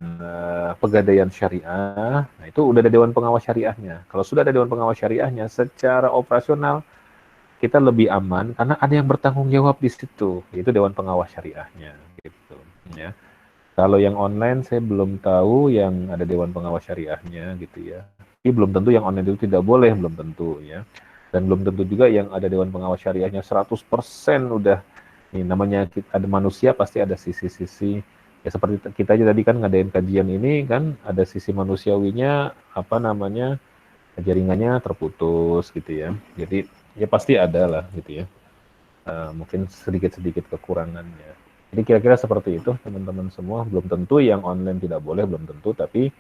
Pegadaian Syariah. Nah, itu udah ada Dewan Pengawas Syariahnya. Kalau sudah ada Dewan Pengawas Syariahnya, secara operasional kita lebih aman karena ada yang bertanggung jawab di situ, yaitu Dewan Pengawas Syariahnya, gitu. Ya. Kalau yang online saya belum tahu yang ada Dewan Pengawas Syariahnya, gitu ya. Tapi belum tentu yang online itu tidak boleh, belum tentu ya. Dan belum tentu juga yang ada Dewan Pengawas Syariahnya 100% udah, ini namanya ada manusia pasti ada sisi-sisi, ya seperti kita aja tadi kan ngadain kajian ini kan, ada sisi manusiawinya, jaringannya terputus gitu ya. Jadi ya pasti ada lah gitu ya. Mungkin sedikit-sedikit kekurangannya. Jadi kira-kira seperti itu teman-teman semua. Belum tentu yang online tidak boleh, belum tentu, tapi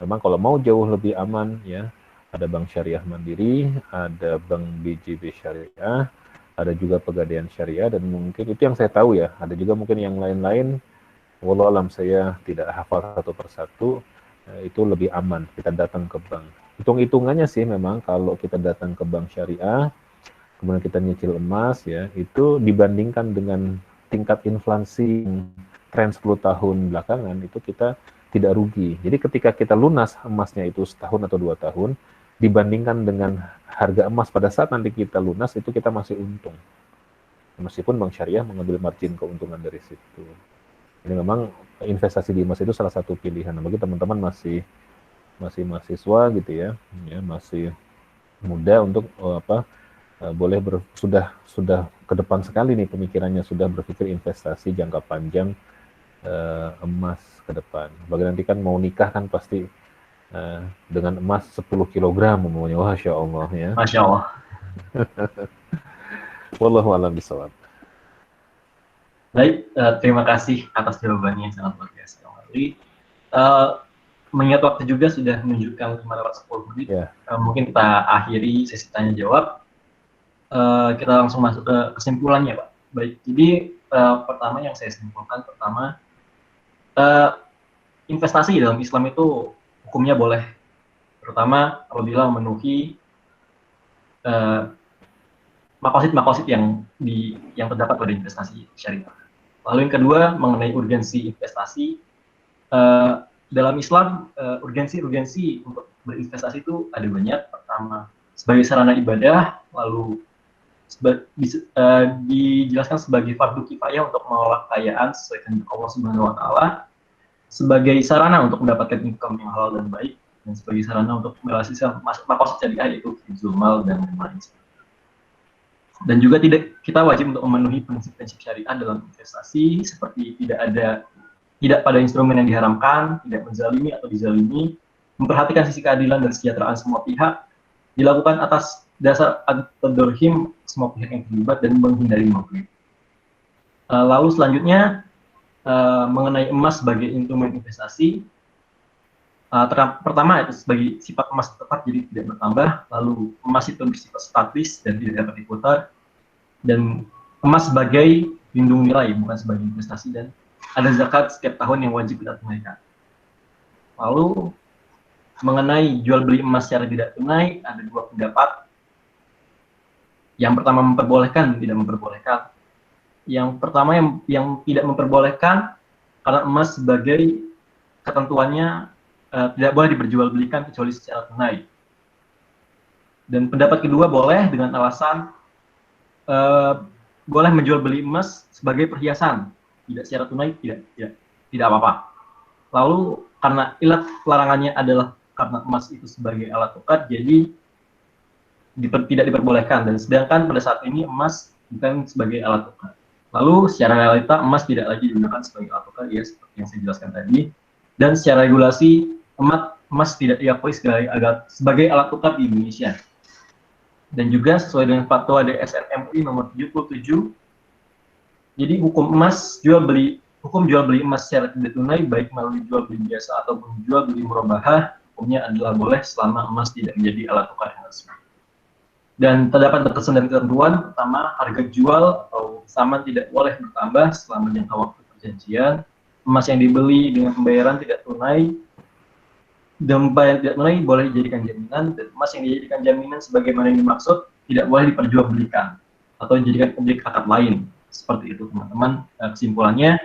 memang kalau mau jauh lebih aman ya, ada Bank Syariah Mandiri, ada Bank BJB Syariah, ada juga Pegadaian Syariah, dan mungkin itu yang saya tahu ya. Ada juga mungkin yang lain-lain, wallahu alam saya tidak hafal satu persatu, itu lebih aman kita datang ke bank. Hitung-hitungannya sih memang kalau kita datang ke Bank Syariah, kemudian kita nyicil emas ya, itu dibandingkan dengan tingkat inflasi tren 10 tahun belakangan, itu kita tidak rugi. Jadi ketika kita lunas emasnya itu setahun atau 2 tahun, dibandingkan dengan harga emas pada saat nanti kita lunas, itu kita masih untung. Meskipun Bank Syariah mengambil margin keuntungan dari situ. Ini memang investasi di emas itu salah satu pilihan. Bagi teman-teman masih masih mahasiswa gitu ya, masih muda untuk boleh sudah ke depan sekali nih pemikirannya, sudah berpikir investasi jangka panjang emas ke depan. Bagi nanti kan mau nikah kan pasti dengan emas 10 kilogram umumnya, Masya Allah ya. Masya Allah. Wallahu a'lam bishawab. Baik, terima kasih atas jawabannya yang sangat luar biasa. Mengingat waktu juga sudah menunjukkan 510 menit, Ya. Mungkin kita akhiri sesi tanya jawab. Kita langsung masuk ke kesimpulannya, Pak. Baik, jadi pertama yang saya simpulkan, investasi dalam Islam itu hukumnya boleh, terutama apabila memenuhi makosid yang terdapat pada investasi syariah. Lalu yang kedua mengenai urgensi investasi dalam Islam, urgensi untuk berinvestasi itu ada banyak. Pertama sebagai sarana ibadah, lalu dijelaskan sebagai fardu kifayah untuk mengolah kekayaan sesuai dengan Allah Subhanahu Wa Taala, sebagai sarana untuk mendapatkan income yang halal dan baik, dan sebagai sarana untuk merealisasikan makosid syariah yaitu hifdzul mal dan lain-lain. Dan juga kita wajib untuk memenuhi prinsip-prinsip syariah dalam investasi, seperti tidak pada instrumen yang diharamkan, tidak menzalimi atau dizalimi, memperhatikan sisi keadilan dan kesejahteraan semua pihak, dilakukan atas dasar ad-tadorhim semua pihak yang terlibat dan menghindari konflik. Lalu selanjutnya mengenai emas sebagai instrumen investasi, pertama itu sebagai sifat emas tetap jadi tidak bertambah, lalu emas itu bersifat statis dan tidak dapat diputar, dan emas sebagai lindung nilai bukan sebagai investasi, dan ada zakat setiap tahun yang wajib kita tunaikan. Lalu mengenai jual beli emas secara tidak tunai ada dua pendapat. Yang pertama memperbolehkan dan tidak memperbolehkan. Yang pertama yang tidak memperbolehkan karena emas sebagai ketentuannya tidak boleh diperjualbelikan kecuali secara tunai. Dan pendapat kedua boleh dengan alasan boleh menjual beli emas sebagai perhiasan, tidak secara tunai, tidak apa-apa. Lalu karena ilat larangannya adalah karena emas itu sebagai alat tukar, jadi tidak diperbolehkan. Dan sedangkan pada saat ini emas bukan sebagai alat tukar. Lalu secara realita emas tidak lagi digunakan sebagai alat tukar, ya seperti yang saya jelaskan tadi. Dan secara regulasi emas tidak diakui sebagai alat tukar di Indonesia. Dan juga sesuai dengan fatwa DSN MUI nomor 77, jadi hukum jual beli emas secara tidak tunai baik melalui jual beli biasa ataupun jual beli murabahah, hukumnya adalah boleh selama emas tidak menjadi alat tukar yang resmi. Dan terdapat batasan dan ketentuan. Pertama, harga jual atau saman tidak boleh bertambah selama jangka waktu perjanjian. Emas yang dibeli dengan pembayaran tidak tunai dan pembayaran tidak tunai boleh dijadikan jaminan, dan emas yang dijadikan jaminan sebagaimana yang dimaksud tidak boleh diperjualbelikan atau dijadikan objek akad lain. Seperti itu teman-teman. Kesimpulannya,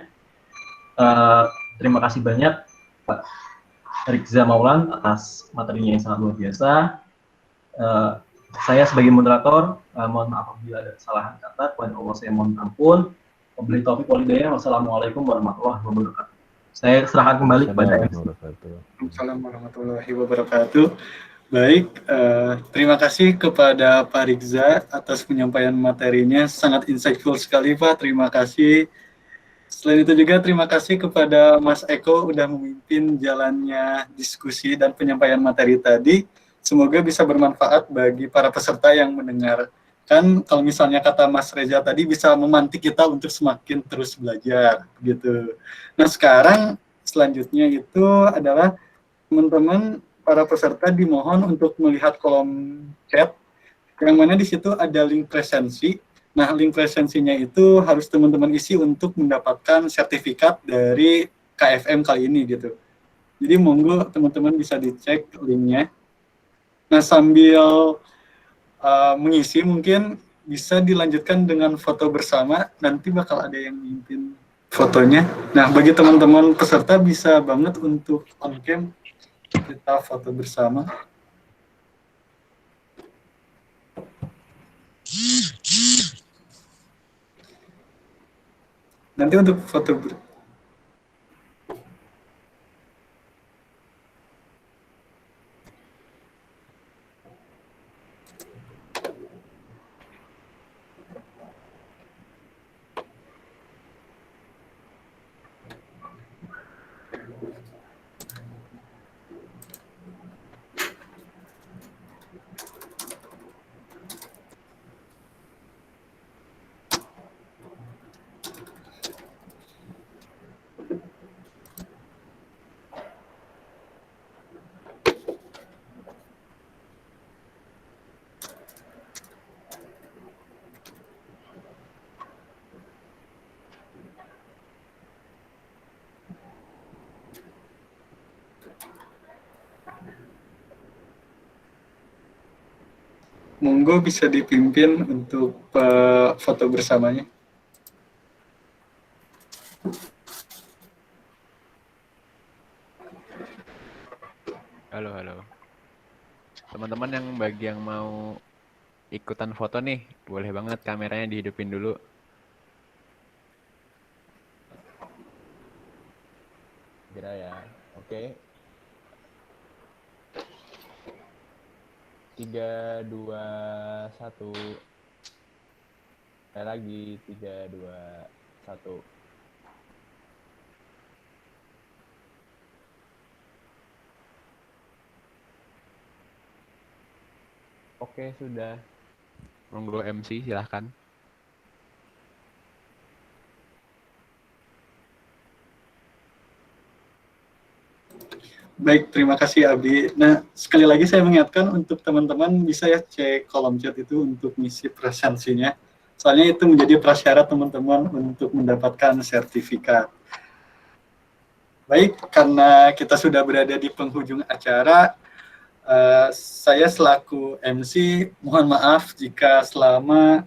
terima kasih banyak Pak Rizza Maulan atas materinya yang sangat luar biasa. Saya sebagai moderator mohon maaf apabila ada kesalahan kata, kepada Allah saya mohon ampun. Wabillahi taufiq wal hidayah. Wassalamualaikum warahmatullahi wabarakatuh. Saya serahkan kembali kepada Assalamualaikum warahmatullahi wabarakatuh. Baik, terima kasih kepada Pak Rizza atas penyampaian materinya, sangat insightful sekali Pak, terima kasih. Selain itu juga terima kasih kepada Mas Eko udah memimpin jalannya diskusi dan penyampaian materi tadi. Semoga bisa bermanfaat bagi para peserta yang mendengar. Kan kalau misalnya kata Mas Reza tadi bisa memantik kita untuk semakin terus belajar gitu. Nah sekarang selanjutnya itu adalah teman-teman para peserta dimohon untuk melihat kolom chat yang mana di situ ada link presensi. Nah link presensinya itu harus teman-teman isi untuk mendapatkan sertifikat dari KFM kali ini gitu. Jadi monggo teman-teman bisa dicek linknya. Nah sambil mengisi mungkin bisa dilanjutkan dengan foto bersama, nanti bakal ada yang mimpin fotonya. Nah bagi teman-teman peserta bisa banget untuk on cam kita foto bersama. Nanti untuk foto Monggo bisa dipimpin untuk foto bersamanya. Halo, halo. Teman-teman bagi yang mau ikutan foto nih, boleh banget kameranya dihidupin dulu. Kira ya. Oke. 3, 2, 1. Saya lagi 3, 2, 1. Oke, sudah. Monggo MC, silahkan. Baik, terima kasih Abi. Nah, sekali lagi saya mengingatkan untuk teman-teman bisa ya cek kolom chat itu untuk misi presensinya. Soalnya itu menjadi prasyarat teman-teman untuk mendapatkan sertifikat. Baik, karena kita sudah berada di penghujung acara, saya selaku MC mohon maaf jika selama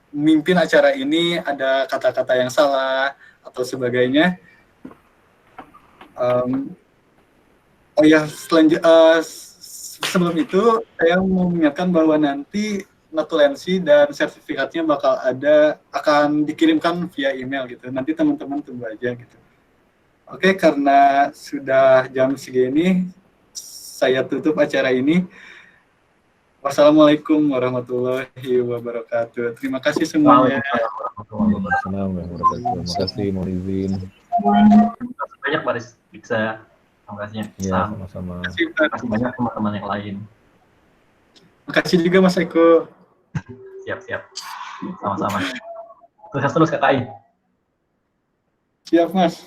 memimpin acara ini ada kata-kata yang salah atau sebagainya. Oh ya, sebelum itu saya mau mengingatkan bahwa nanti notulensi dan sertifikatnya akan dikirimkan via email gitu. Nanti teman-teman tunggu aja gitu. Oke, karena sudah jam segini, saya tutup acara ini. Wassalamualaikum warahmatullahi wabarakatuh. Terima kasih semuanya. Terima kasih, mohon izin. Terima kasih banyak Pak Rizka. Terima kasih. Iya, sama-sama. Terima kasih banyak teman-teman yang lain. Terima kasih juga Mas Eko. Siap. Sama-sama. Sukses terus KKI. Siap Mas.